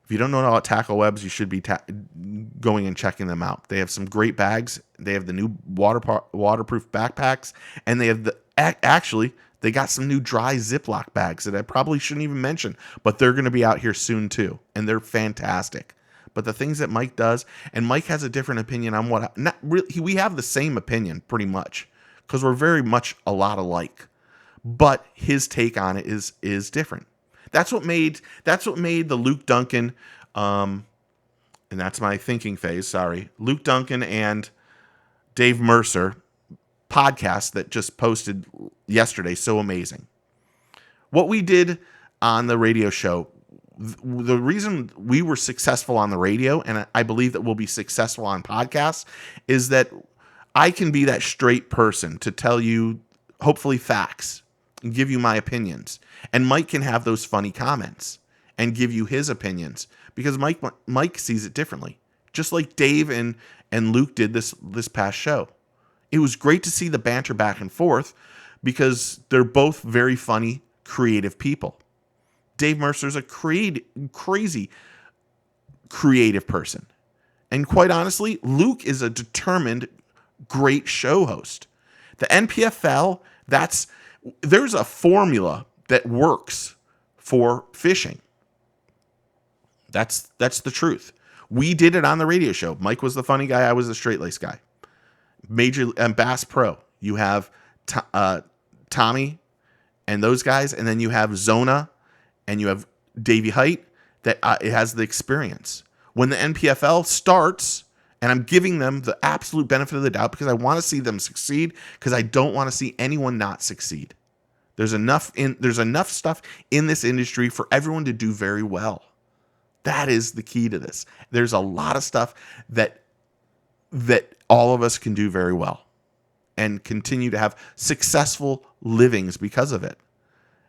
If you don't know about Tackle Webs, you should be going and checking them out. They have some great bags. They have the new waterproof backpacks, and they have they got some new dry Ziploc bags that I probably shouldn't even mention, but they're going to be out here soon too, and they're fantastic. but the things that Mike does, and Mike has a different opinion on what, not really, we have the same opinion pretty much because we're very much a lot alike, but his take on it is different. That's what made the Luke Duncan, and that's my thinking phase. Sorry, Luke Duncan and Dave Mercer podcast that just posted yesterday so amazing. What we did on the radio show, the reason we were successful on the radio, and I believe that we'll be successful on podcasts, is that I can be that straight person to tell you, hopefully, facts and give you my opinions. And Mike can have those funny comments and give you his opinions because Mike sees it differently, just like Dave and Luke did this past show. It was great to see the banter back and forth because they're both very funny, creative people. Dave Mercer's a crazy creative person. And quite honestly, Luke is a determined, great show host. The NPFL, there's a formula that works for fishing. That's the truth. We did it on the radio show. Mike was the funny guy. I was the straight-laced guy. Major and Bass Pro. You have Tommy and those guys, and then you have Zona, and you have Davey Height that it has the experience. When the NPFL starts, and I'm giving them the absolute benefit of the doubt because I want to see them succeed because I don't want to see anyone not succeed. There's enough stuff in this industry for everyone to do very well. That is the key to this. There's a lot of stuff that all of us can do very well and continue to have successful livings because of it.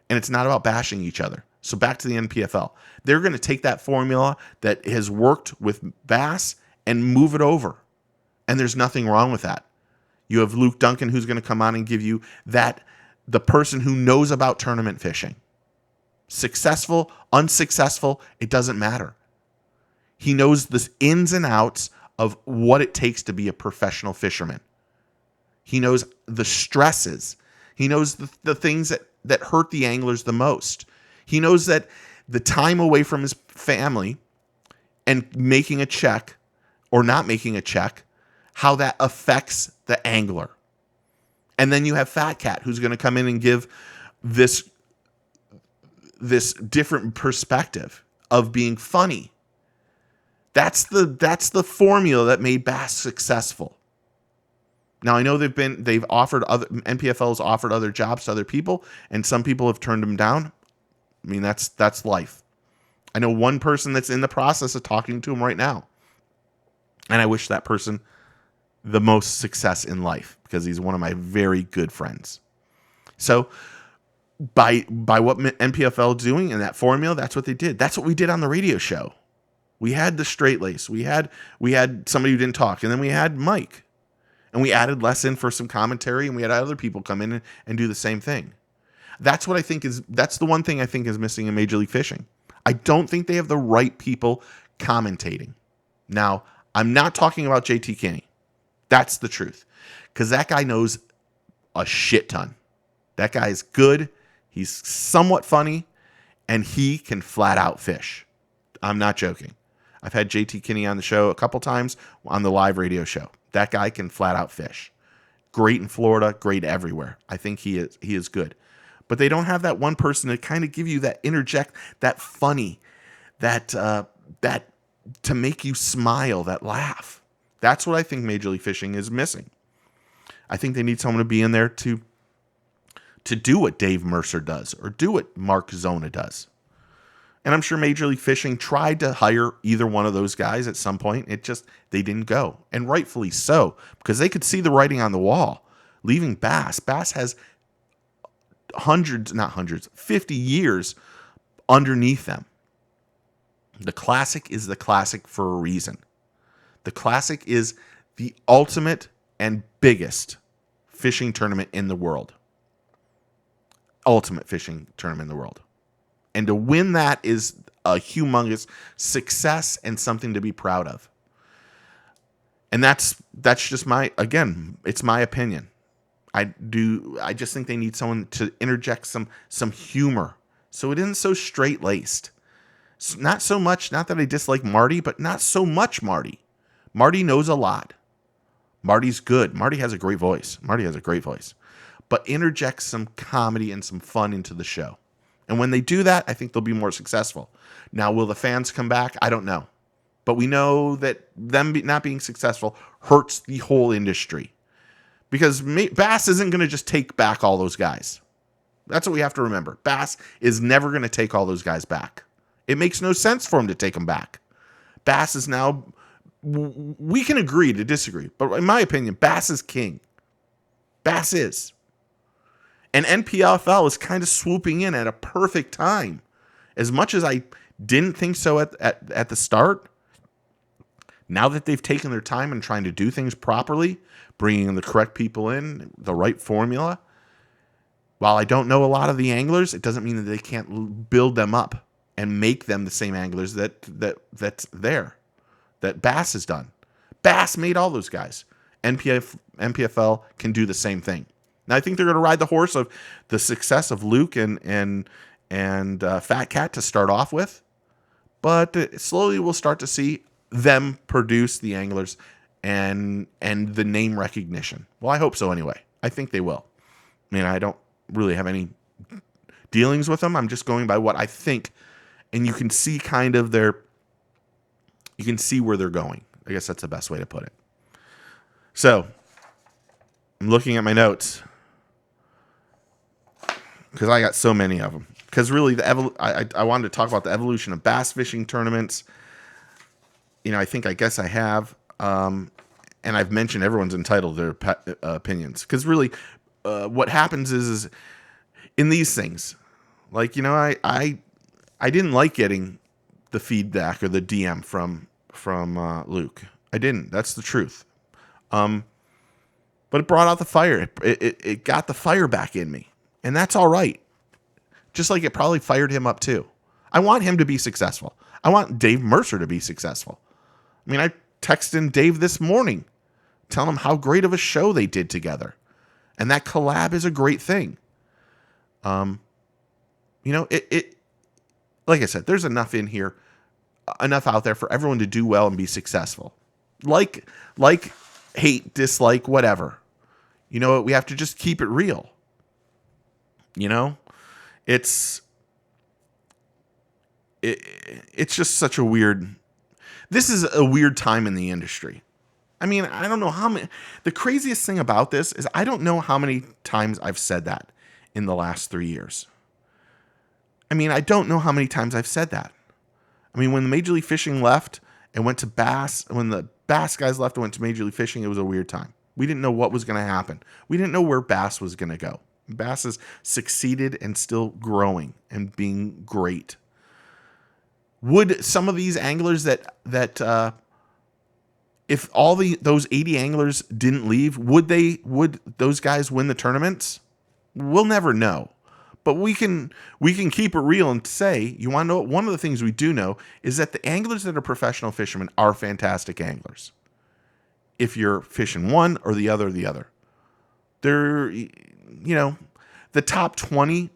And it's not about bashing each other. So back to the NPFL. They're going to take that formula that has worked with bass and move it over. And there's nothing wrong with that. You have Luke Duncan who's going to come on and give you the person who knows about tournament fishing. Successful, unsuccessful, it doesn't matter. He knows the ins and outs of what it takes to be a professional fisherman. He knows the stresses. He knows the things that hurt the anglers the most. He knows that the time away from his family and making a check or not making a check, how that affects the angler. And then you have Fat Cat who's going to come in and give this different perspective of being funny. That's the formula that made bass successful. Now I know they've offered NPFL's offered other jobs to other people, and some people have turned them down. I mean, that's life. I know one person that's in the process of talking to him right now. And I wish that person the most success in life because he's one of my very good friends. So by what NPFL doing and that formula, that's what they did. That's what we did on the radio show. We had the straight lace. We had somebody who didn't talk, and then we had Mike. And we added Les in for some commentary, and we had other people come in and do the same thing. That's the one thing I think is missing in Major League Fishing. I don't think they have the right people commentating. Now, I'm not talking about JT Kinney. That's the truth. Because that guy knows a shit ton. That guy is good. He's somewhat funny. And he can flat out fish. I'm not joking. I've had JT Kinney on the show a couple times on the live radio show. That guy can flat out fish. Great in Florida. Great everywhere. I think he is good. But they don't have that one person to kind of give you that interject, that funny, that to make you smile, that laugh. That's what I think Major League Fishing is missing. I think they need someone to be in there to do what Dave Mercer does or do what Mark Zona does. And I'm sure Major League Fishing tried to hire either one of those guys at some point. They didn't go. And rightfully so, because they could see the writing on the wall. Leaving Bass. Bass has 50 years underneath them. The Classic is the Classic for a reason. The Classic is the ultimate and biggest fishing tournament in the world. Ultimate fishing tournament in the world. And to win that is a humongous success and something to be proud of. And that's just it's my opinion. I just think they need someone to interject some humor. So it isn't so straight-laced. Not so much, not that I dislike Marty, but not so much Marty. Marty knows a lot. Marty's good. Marty has a great voice. But interject some comedy and some fun into the show. And when they do that, I think they'll be more successful. Now, will the fans come back? I don't know. But we know that them not being successful hurts the whole industry. Because Bass isn't going to just take back all those guys. That's what we have to remember. Bass is never going to take all those guys back. It makes no sense for him to take them back. Bass is now... We can agree to disagree. But in my opinion, Bass is king. Bass is. And NPFL is kind of swooping in at a perfect time. As much as I didn't think so at the start, now that they've taken their time and trying to do things properly, bringing the correct people in, the right formula, while I don't know a lot of the anglers, it doesn't mean that they can't build them up and make them the same anglers that's there, that Bass has done. Bass made all those guys. NPFL can do the same thing. Now I think they're going to ride the horse of the success of Luke and Fat Cat to start off with, but slowly we'll start to see them produce the anglers and the name recognition. Well, I hope so anyway. I think they will. I mean, I don't really have any dealings with them. I'm just going by what I think, and you can see kind of you can see where they're going. I guess that's the best way to put it. So I'm looking at my notes because I got so many of them. Because really, I wanted to talk about the evolution of bass fishing tournaments. You know, I guess I have, and I've mentioned everyone's entitled to their opinions. Because really, what happens is in these things, like, you know, I didn't like getting the feedback or the DM from Luke. I didn't. That's the truth. But it brought out the fire. It got the fire back in me, and that's all right. Just like it probably fired him up too. I want him to be successful. I want Dave Mercer to be successful. I mean, I texted Dave this morning, telling him how great of a show they did together, and that collab is a great thing. You know, it like I said, there's enough in here, enough out there for everyone to do well and be successful. Like, hate, dislike, whatever. You know, we have to just keep it real. You know, it's just such a weird. This is a weird time in the industry. I mean, I don't know how many. The craziest thing about this is I don't know how many times I've said that in the last 3 years. I mean, I don't know how many times I've said that. I mean, when the Major League Fishing left and went to Bass, when the Bass guys left and went to Major League Fishing, it was a weird time. We didn't know what was going to happen. We didn't know where Bass was going to go. Bass has succeeded and still growing and being great. Would some of these anglers that if all those 80 anglers didn't leave, would those guys win the tournaments? We'll never know. But we can keep it real and say, you want to know what? One of the things we do know is that the anglers that are professional fishermen are fantastic anglers. If you're fishing one or the other, they're, you know, the top 20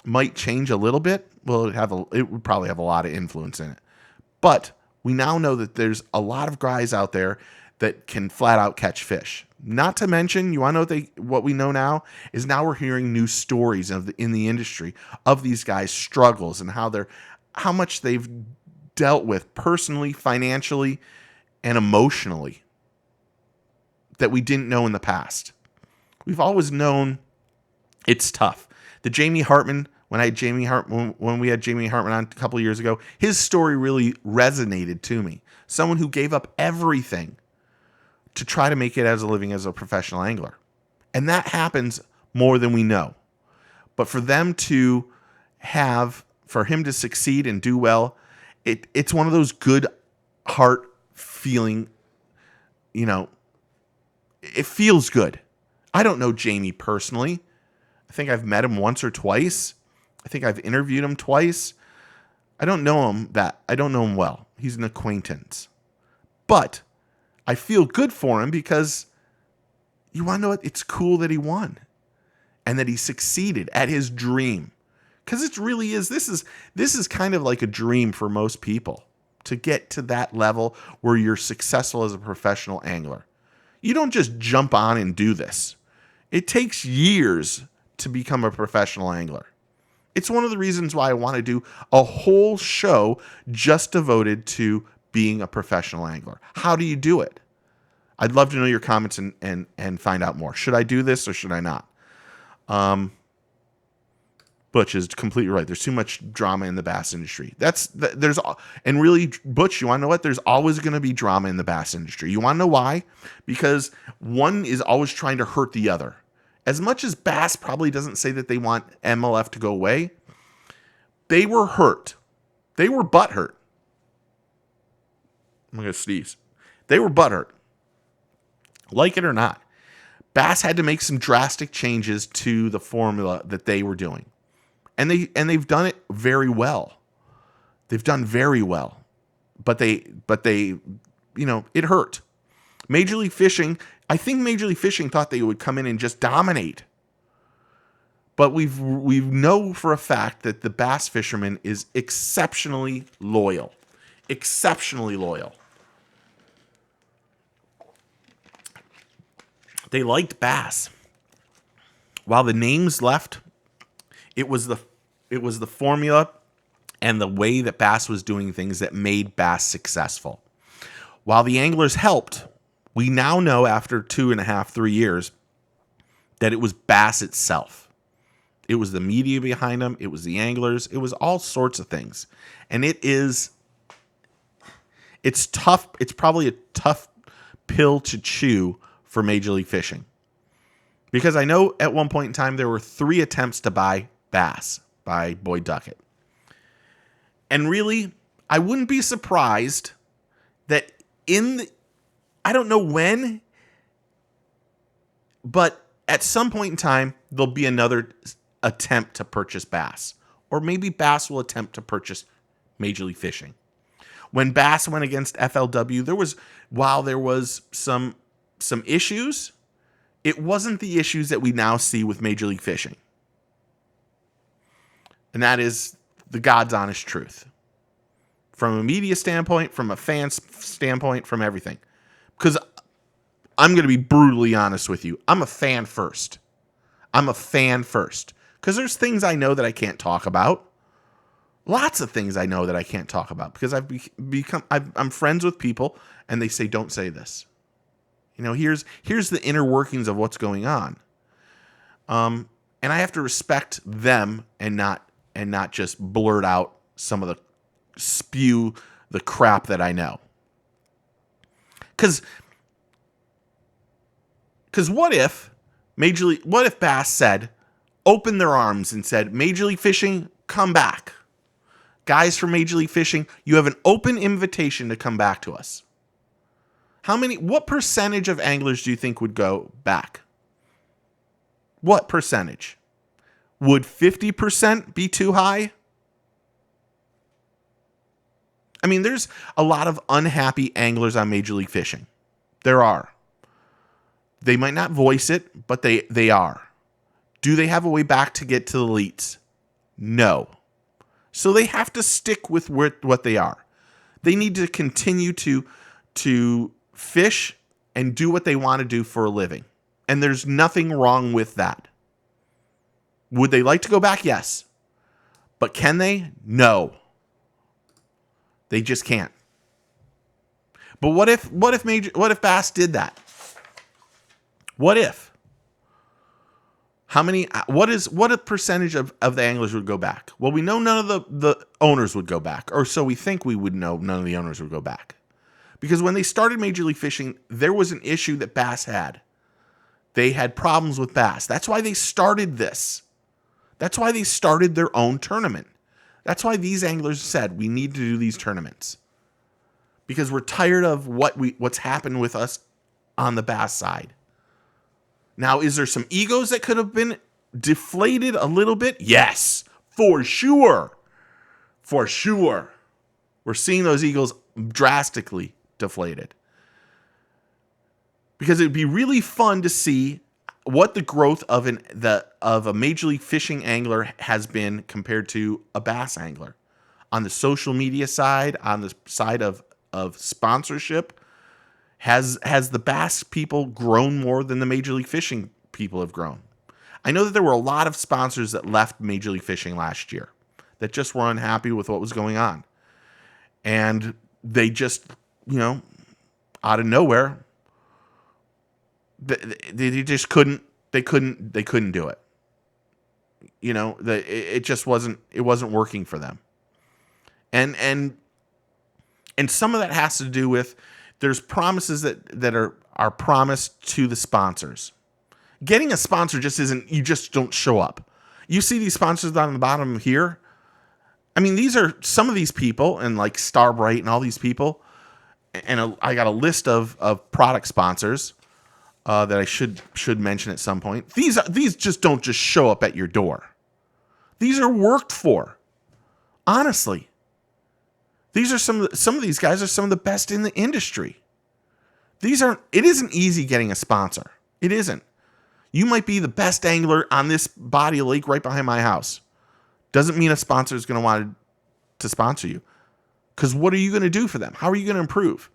might change a little bit. Well, it would probably have a lot of influence in it. But we now know that there's a lot of guys out there that can flat out catch fish. Not to mention, you want to know what we know now is now we're hearing new stories in the industry of these guys' struggles and how much they've dealt with personally, financially, and emotionally that we didn't know in the past. We've always known it's tough. The Jamie Hartman, when we had Jamie Hartman on a couple of years ago, his story really resonated to me. Someone who gave up everything to try to make it as a living as a professional angler. And that happens more than we know. But for him to succeed and do well, it's one of those good heart feeling, you know, it feels good. I don't know Jamie personally. I think I've met him once or twice. I think I've interviewed him twice. I don't know him well. He's an acquaintance. But I feel good for him because you want to know what? It's cool that he won and that he succeeded at his dream. Because it really is. This is kind of like a dream for most people to get to that level where you're successful as a professional angler. You don't just jump on and do this. It takes years to become a professional angler. It's one of the reasons why I want to do a whole show just devoted to being a professional angler. How do you do it? I'd love to know your comments and find out more. Should I do this or should I not? Butch is completely right. There's too much drama in the bass industry. And really, Butch, you want to know what? There's always going to be drama in the bass industry. You want to know why? Because one is always trying to hurt the other. As much as Bass probably doesn't say that they want MLF to go away, they were hurt. They were butthurt. I'm going to sneeze. They were butthurt. Like it or not, Bass had to make some drastic changes to the formula that they were doing. And they've done it very well. They've done very well. But they it hurt. Major League Fishing, I think Major League Fishing thought they would come in and just dominate. But we know for a fact that the bass fisherman is exceptionally loyal. Exceptionally loyal. They liked bass. While the names left, it was the formula and the way that Bass was doing things that made Bass successful. While the anglers helped, we now know after 2.5, 3 years that it was Bass itself. It was the media behind them. It was the anglers. It was all sorts of things. And it's tough. It's probably a tough pill to chew for Major League Fishing. Because I know at one point in time there were 3 attempts to buy Bass by Boyd Duckett. And really, I wouldn't be surprised that I don't know when, but at some point in time, there'll be another attempt to purchase Bass. Or maybe Bass will attempt to purchase Major League Fishing. When Bass went against FLW, while there was some issues, it wasn't the issues that we now see with Major League Fishing. And that is the God's honest truth. From a media standpoint, from a fan standpoint, from everything. Because I'm going to be brutally honest with you. I'm a fan first. Because there's things I know that I can't talk about. Lots of things I know that I can't talk about. Because I'm friends with people and they say, don't say this. Here's the inner workings of what's going on. And I have to respect them and not just blurt out some of the crap that I know. Because what if Bass said, open their arms and said, Major League Fishing, come back. Guys from Major League Fishing, you have an open invitation to come back to us. What percentage of anglers do you think would go back? What percentage? Would 50% be too high? I mean, there's a lot of unhappy anglers on Major League Fishing. There are. They might not voice it, but they are. Do they have a way back to get to the elites? No. So they have to stick with what they are. They need to continue to fish and do what they want to do for a living. And there's nothing wrong with that. Would they like to go back? Yes. But can they? No. They just can't. But what if Bass did that? What if? What a percentage of the anglers would go back? Well, we know none of the owners would go back, or so we think we would know none of the owners would go back. Because when they started Major League Fishing, there was an issue that Bass had. They had problems with Bass. That's why they started this. That's why they started their own tournament. That's why these anglers said, we need to do these tournaments. Because we're tired of what's happened with us on the Bass side. Now, is there some egos that could have been deflated a little bit? Yes, for sure. For sure. We're seeing those egos drastically deflated. Because it'd be really fun to see what the growth of a Major League Fishing angler has been compared to a bass angler. On the social media side, on the side of sponsorship, has the bass people grown more than the Major League Fishing people have grown? I know that there were a lot of sponsors that left Major League Fishing last year that just were unhappy with what was going on. And they just, out of nowhere, they just couldn't do it. It just wasn't working for them. And some of that has to do with there's promises that are promised to the sponsors. Getting a sponsor just isn't, you just don't show up. You see these sponsors down on the bottom here. I mean, these are some of these people, and like Starbright and all these people. And I got a list of product sponsors that I should mention at some point. These just don't just show up at your door. These are worked for. Honestly. These are some of these guys are some of the best in the industry. It isn't easy getting a sponsor. It isn't. You might be the best angler on this body of lake right behind my house. Doesn't mean a sponsor is going to want to sponsor you. Because what are you going to do for them? How are you going to improve?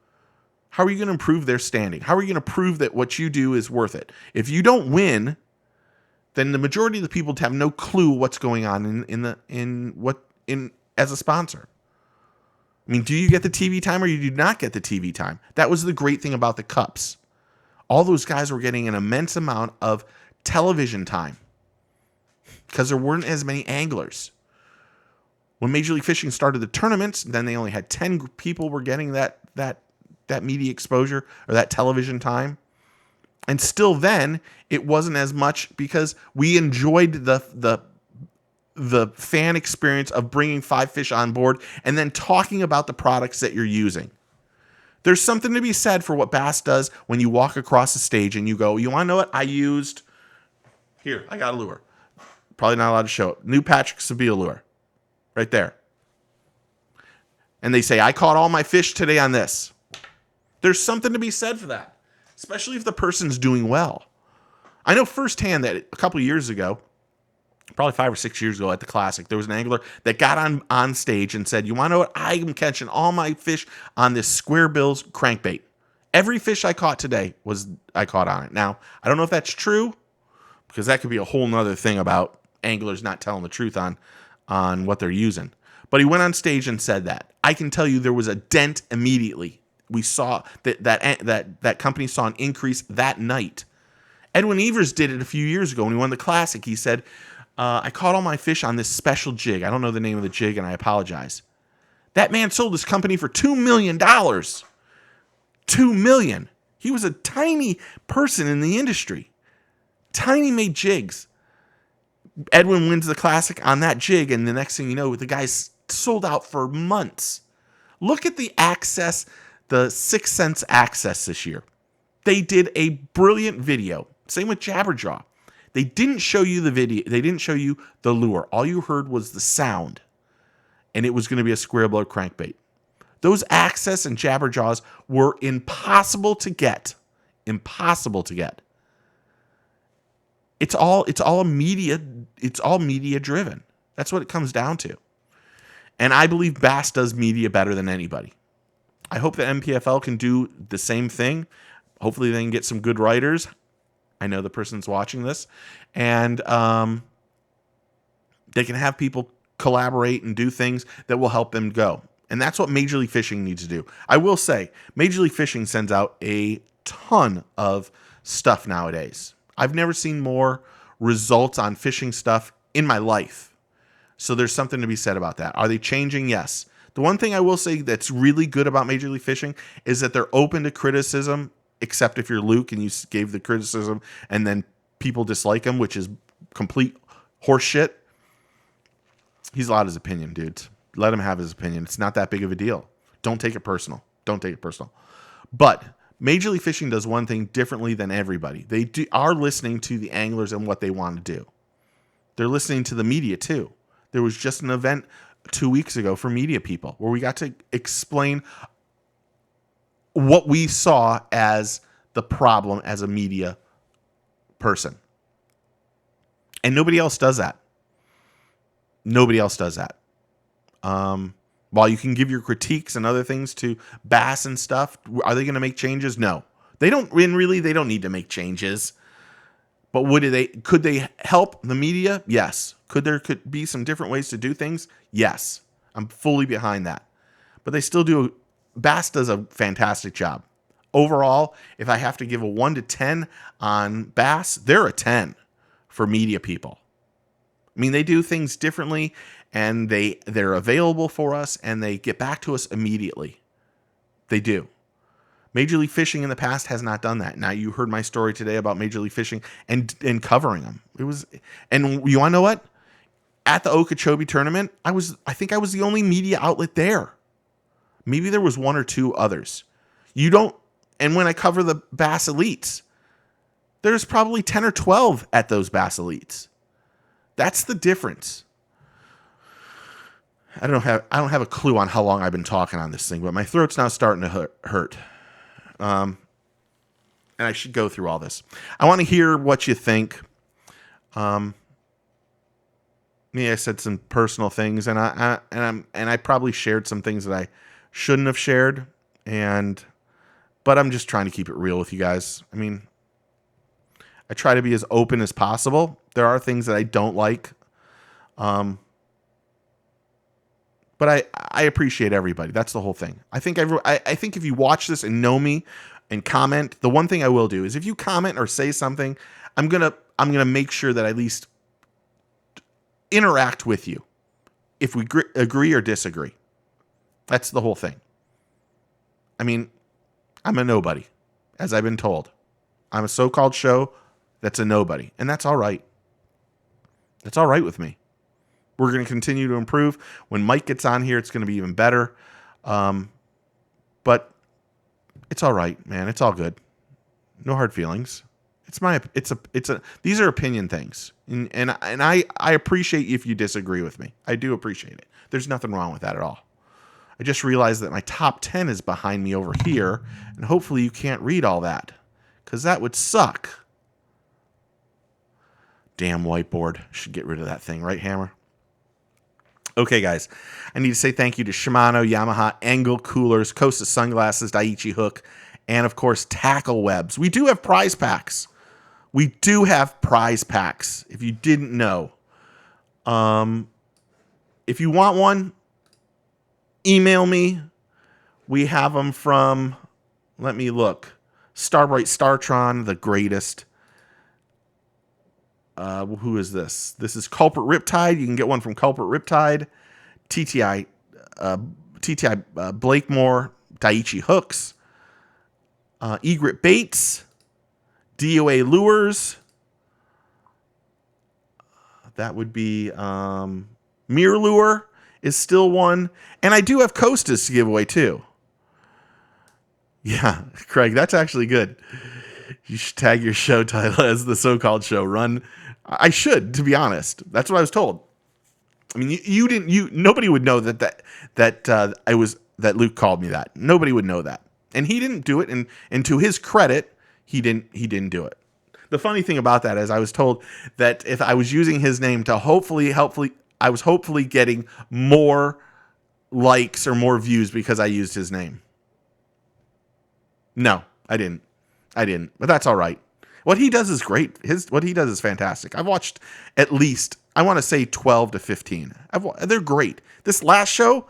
How are you going to improve their standing? How are you going to prove that what you do is worth it? If you don't win, then the majority of the people have no clue what's going on as a sponsor. I mean, do you get the TV time or you do not get the TV time? That was the great thing about the Cups. All those guys were getting an immense amount of television time because there weren't as many anglers. When Major League Fishing started the tournaments, then they only had 10 people were getting that media exposure or that television time. And still then, it wasn't as much because we enjoyed the fan experience of bringing 5 fish on board and then talking about the products that you're using. There's something to be said for what Bass does when you walk across the stage and you go, you want to know what I used? Here, I got a lure. Probably not allowed to show it. New Patrick Sebile lure. Right there. And they say, I caught all my fish today on this. There's something to be said for that, especially if the person's doing well. I know firsthand that a couple of years ago, probably 5 or 6 years ago at the Classic, there was an angler that got on stage and said, you want to know what? I'm catching all my fish on this square bills crankbait. Every fish I caught today I caught on it. Now, I don't know if that's true, because that could be a whole nother thing about anglers not telling the truth on what they're using. But he went on stage and said that. I can tell you there was a dent immediately. We saw that company saw an increase that night. Edwin Evers did it a few years ago when he won the Classic. He said, I caught all my fish on this special jig. I don't know the name of the jig, and I apologize. That man sold his company for $2 million. $2 million. He was a tiny person in the industry. Tiny made jigs. Edwin wins the Classic on that jig, and the next thing you know, the guy's sold out for months. Look at the access, the 6 Sense access this year. They did a brilliant video. Same with Jabberjaw. They didn't show you the video. They didn't show you the lure. All you heard was the sound, and it was going to be a square blow crankbait. Those access and Jabberjaws were impossible to get. Impossible to get. It's all media driven. That's what it comes down to. And I believe Bass does media better than anybody. I hope that MPFL can do the same thing. Hopefully they can get some good writers. I know the person's watching this. And they can have people collaborate and do things that will help them go. And that's what Major League Fishing needs to do. I will say, Major League Fishing sends out a ton of stuff nowadays. I've never seen more results on fishing stuff in my life. So there's something to be said about that. Are they changing? Yes. The one thing I will say that's really good about Major League Fishing is that they're open to criticism, except if you're Luke and you gave the criticism and then people dislike him, which is complete horseshit. He's allowed his opinion, dudes. Let him have his opinion. It's not that big of a deal. Don't take it personal. Don't take it personal. But Major League Fishing does one thing differently than everybody. They are listening to the anglers and what they want to do. They're listening to the media too. There was just an event 2 weeks ago for media people where we got to explain what we saw as the problem as a media person. And nobody else does that. Nobody else does that. While you can give your critiques and other things to Bass and stuff, are they going to make changes? No. They don't. And really, they don't need to make changes. But could they help the media? Yes. Could be some different ways to do things? Yes. I'm fully behind that. But they still do. Bass does a fantastic job. Overall, if I have to give a 1 to 10 on Bass, they're a 10 for media people. I mean, they do things differently, and they're available for us, and they get back to us immediately. They do. Major League Fishing in the past has not done that. Now, you heard my story today about Major League Fishing and covering them. And you want to know what? At the Okeechobee tournament, I think I was the only media outlet there. Maybe there was 1 or 2 others. And when I cover the Bass Elites, there's probably 10 or 12 at those Bass Elites. That's the difference. I don't have a clue on how long I've been talking on this thing, but my throat's now starting to hurt. And I should go through all this. I want to hear what you think. I said some personal things, and I probably shared some things that I shouldn't have shared, but I'm just trying to keep it real with you guys. I mean, I try to be as open as possible. There are things that I don't like, but I appreciate everybody. That's the whole thing. I think if you watch this and know me and comment, the one thing I will do is if you comment or say something, I'm gonna make sure that I at least interact with you if we agree or disagree. That's the whole thing. I mean, I'm a nobody, as I've been told. I'm a so-called show that's a nobody, and that's all right. That's all right with me. We're going to continue to improve. When Mike gets on here, it's going to be even better. But it's all right, man. It's all good. No hard feelings. These are opinion things. And I appreciate if you disagree with me. I do appreciate it. There's nothing wrong with that at all. I just realized that my top 10 is behind me over here, and hopefully you can't read all that, because that would suck. Damn whiteboard. Should get rid of that thing, right, Hammer? Okay, guys. I need to say thank you to Shimano, Yamaha, Engel Coolers, Costa Sunglasses, Daiichi Hook, and, of course, Tackle Webs. We do have prize packs. If you didn't know. If you want one, email me. We have them from, let me look, Starbright Startron, the greatest. Who is this? This is Culprit Riptide. You can get one from Culprit Riptide. TTI Blakemore, Daiichi Hooks, Egret Baits, DOA Lures. That would be Mirror Lure is still one. And I do have Costas to give away too. Yeah, Craig, that's actually good. You should tag your show title as the so-called show run. I should, to be honest. That's what I was told. I mean, nobody would know that Luke called me that. Nobody would know that. And he didn't do it. And to his credit, he didn't do it. The funny thing about that is I was told that if I was using his name to hopefully I was hopefully getting more likes or more views because I used his name. No, I didn't. But that's all right. What he does is great. What he does is fantastic. I've watched at least, I want to say 12 to 15. They're great. This last show,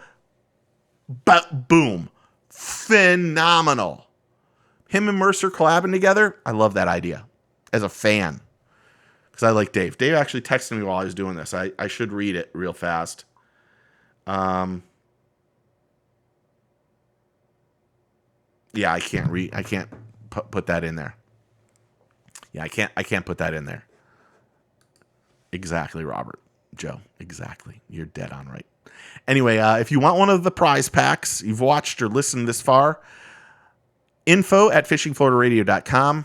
boom, phenomenal. Him and Mercer collabing together, I love that idea as a fan. Because I like Dave. Dave actually texted me while I was doing this. I should read it real fast. Yeah, I can't read. I can't put that in there. Yeah, I can't put that in there. Exactly, Robert. Joe, exactly. You're dead on right. Anyway, if you want one of the prize packs, you've watched or listened this far, info@fishingfloridaradio.com.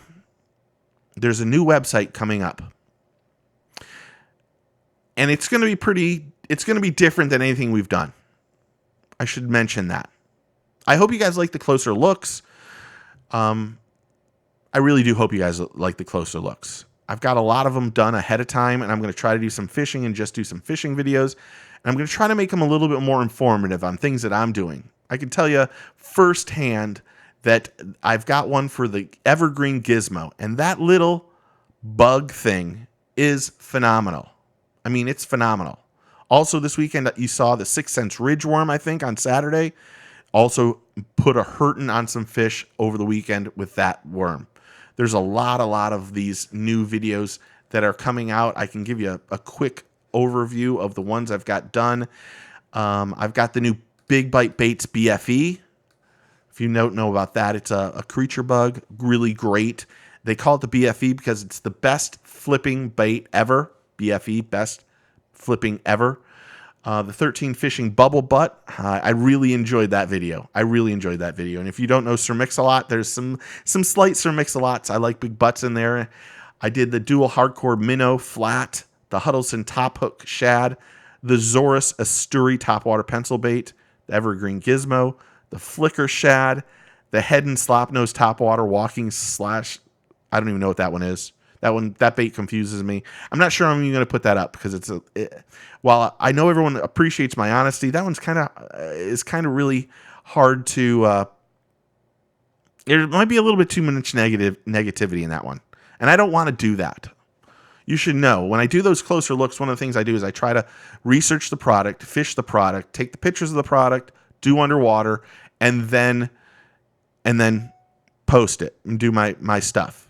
There's a new website coming up. And it's going to be different than anything we've done. I should mention that. I hope you guys like the closer looks. I really do hope you guys like the closer looks. I've got a lot of them done ahead of time, and I'm going to try to do some fishing and just do some fishing videos. And I'm going to try to make them a little bit more informative on things that I'm doing. I can tell you firsthand that I've got one for the Evergreen Gizmo, and that little bug thing is phenomenal. I mean, it's phenomenal. Also, this weekend, you saw the 6th Sense Ridgeworm, I think, on Saturday. Also put a hurting on some fish over the weekend with that worm. There's a lot of these new videos that are coming out. I can give you a quick overview of the ones I've got done. I've got the new Big Bite Baits BFE. If you don't know about that, it's a creature bug, really great. They call it the BFE because it's the best flipping bait ever. BFE, best flipping ever. The 13 Fishing Bubble Butt. I really enjoyed that video. And if you don't know Sir Mix-a-Lot, there's some slight Sir Mix-a-Lots. I like big butts in there. I did the Dual Hardcore Minnow Flat, the Huddleston Top Hook Shad, the Zorus Asturi Topwater Pencil Bait, the Evergreen Gizmo, the Flicker Shad, the Head and Slopnose Topwater Walking Slash. I don't even know what that one is. That bait confuses me. I'm not sure I'm even going to put that up because while I know everyone appreciates my honesty, that one's kind of really hard to. There might be a little bit too much negativity in that one, and I don't want to do that. You should know when I do those closer looks, one of the things I do is I try to research the product, fish the product, take the pictures of the product, do underwater, and then post it and do my stuff.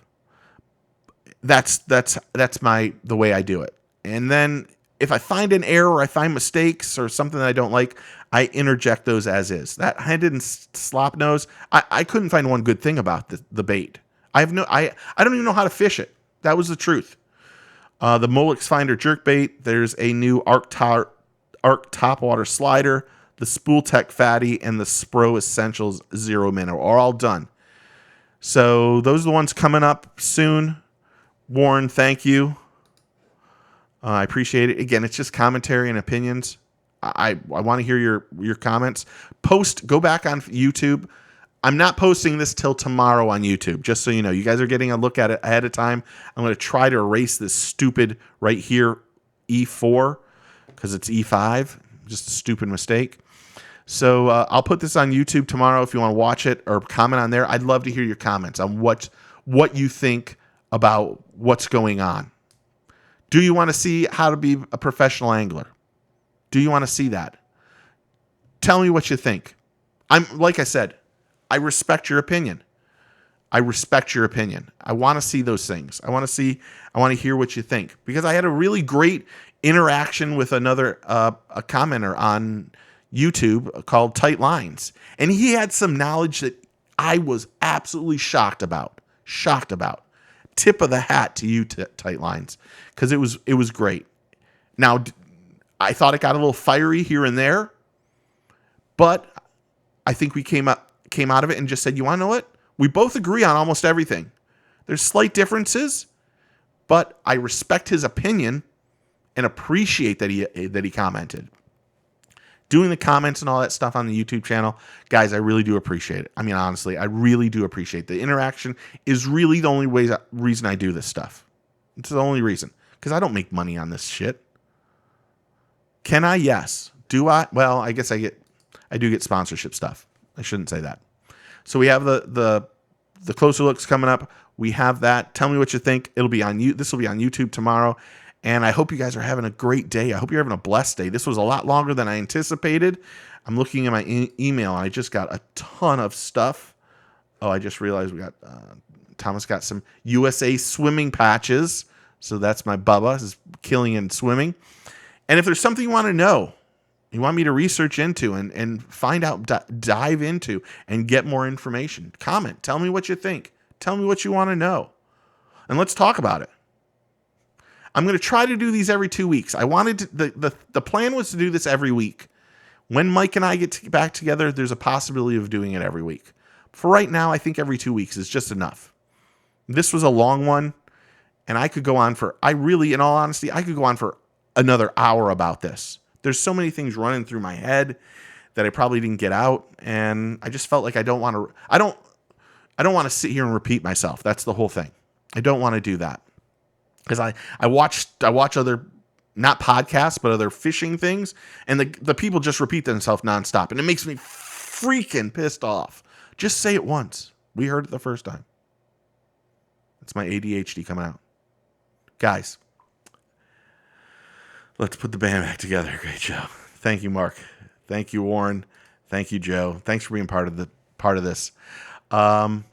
That's the way I do it. And then if I find an error, or I find mistakes or something that I don't like, I interject those as is. That Head and Slopnose, I couldn't find one good thing about the bait. I don't even know how to fish it. That was the truth. The Molex Finder Jerkbait. There's a new Arc Topwater Slider, the Spool Tech Fatty, and the Spro Essentials Zero Minnow are all done. So those are the ones coming up soon. Warren, thank you. I appreciate it. Again, it's just commentary and opinions. I want to hear your comments. Go back on YouTube. I'm not posting this till tomorrow on YouTube, just so you know. You guys are getting a look at it ahead of time. I'm going to try to erase this stupid right here E4 because it's E5. Just a stupid mistake. So I'll put this on YouTube tomorrow if you want to watch it or comment on there. I'd love to hear your comments on what you think about what's going on. Do you want to see how to be a professional angler? Do you want to see that? Tell me what you think. Like I said, I respect your opinion. I want to see those things. I want to hear what you think, because I had a really great interaction with another a commenter on YouTube called Tight Lines, and he had some knowledge that I was absolutely shocked about. Tip of the hat to you, Tight Lines, because it was great. Now, I thought it got a little fiery here and there, but I think we came out of it and just said, you want to know what? We both agree on almost everything. There's slight differences, but I respect his opinion and appreciate that he commented. Doing the comments and all that stuff on the YouTube channel, guys, I really do appreciate it. I mean, honestly, I really do appreciate the interaction. Is really the only reason I do this stuff. It's the only reason, because I don't make money on this shit. Can I? Yes. Do I? Well, I guess I do get sponsorship stuff. I shouldn't say that. So we have the closer looks coming up. We have that. Tell me what you think. This will be on YouTube tomorrow. And I hope you guys are having a great day. I hope you're having a blessed day. This was a lot longer than I anticipated. I'm looking at my email. I just got a ton of stuff. Oh, I just realized we got Thomas got some USA swimming patches. So that's my Bubba. This is killing in swimming. And if there's something you want to know, you want me to research into and find out, dive into, and get more information, comment. Tell me what you think. Tell me what you want to know. And let's talk about it. I'm going to try to do these every 2 weeks. I wanted to, the plan was to do this every week. When Mike and I get back together, there's a possibility of doing it every week. For right now, I think every 2 weeks is just enough. This was a long one, and I could go on in all honesty, I could go on for another hour about this. There's so many things running through my head that I probably didn't get out, and I just felt like I don't want to sit here and repeat myself. That's the whole thing. I don't want to do that. because I watch other, not podcasts, but other fishing things, and the people just repeat themselves nonstop, and it makes me freaking pissed off. Just say it once. We heard it the first time. It's my ADHD coming out. Guys, let's put the band back together. Great show. Thank you, Mark. Thank you, Warren. Thank you, Joe. Thanks for being part of this. Want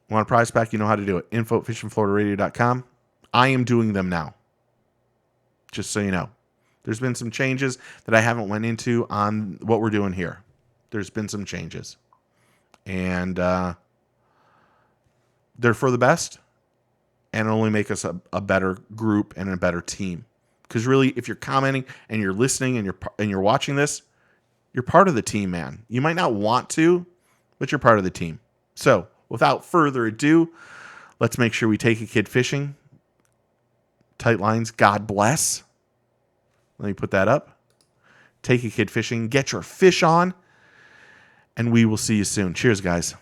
a prize pack? You know how to do it. info@fishingfloridaradio.com. I am doing them now. Just so you know. There's been some changes that I haven't went into on what we're doing here. There's been some changes. And they're for the best. And it'll only make us a better group and a better team. Because really, if you're commenting and you're listening and you're watching this, you're part of the team, man. You might not want to, but you're part of the team. So, without further ado, let's make sure we take a kid fishing. Tight lines, God bless. Let me put that up. Take a kid fishing, get your fish on, and we will see you soon. Cheers, guys.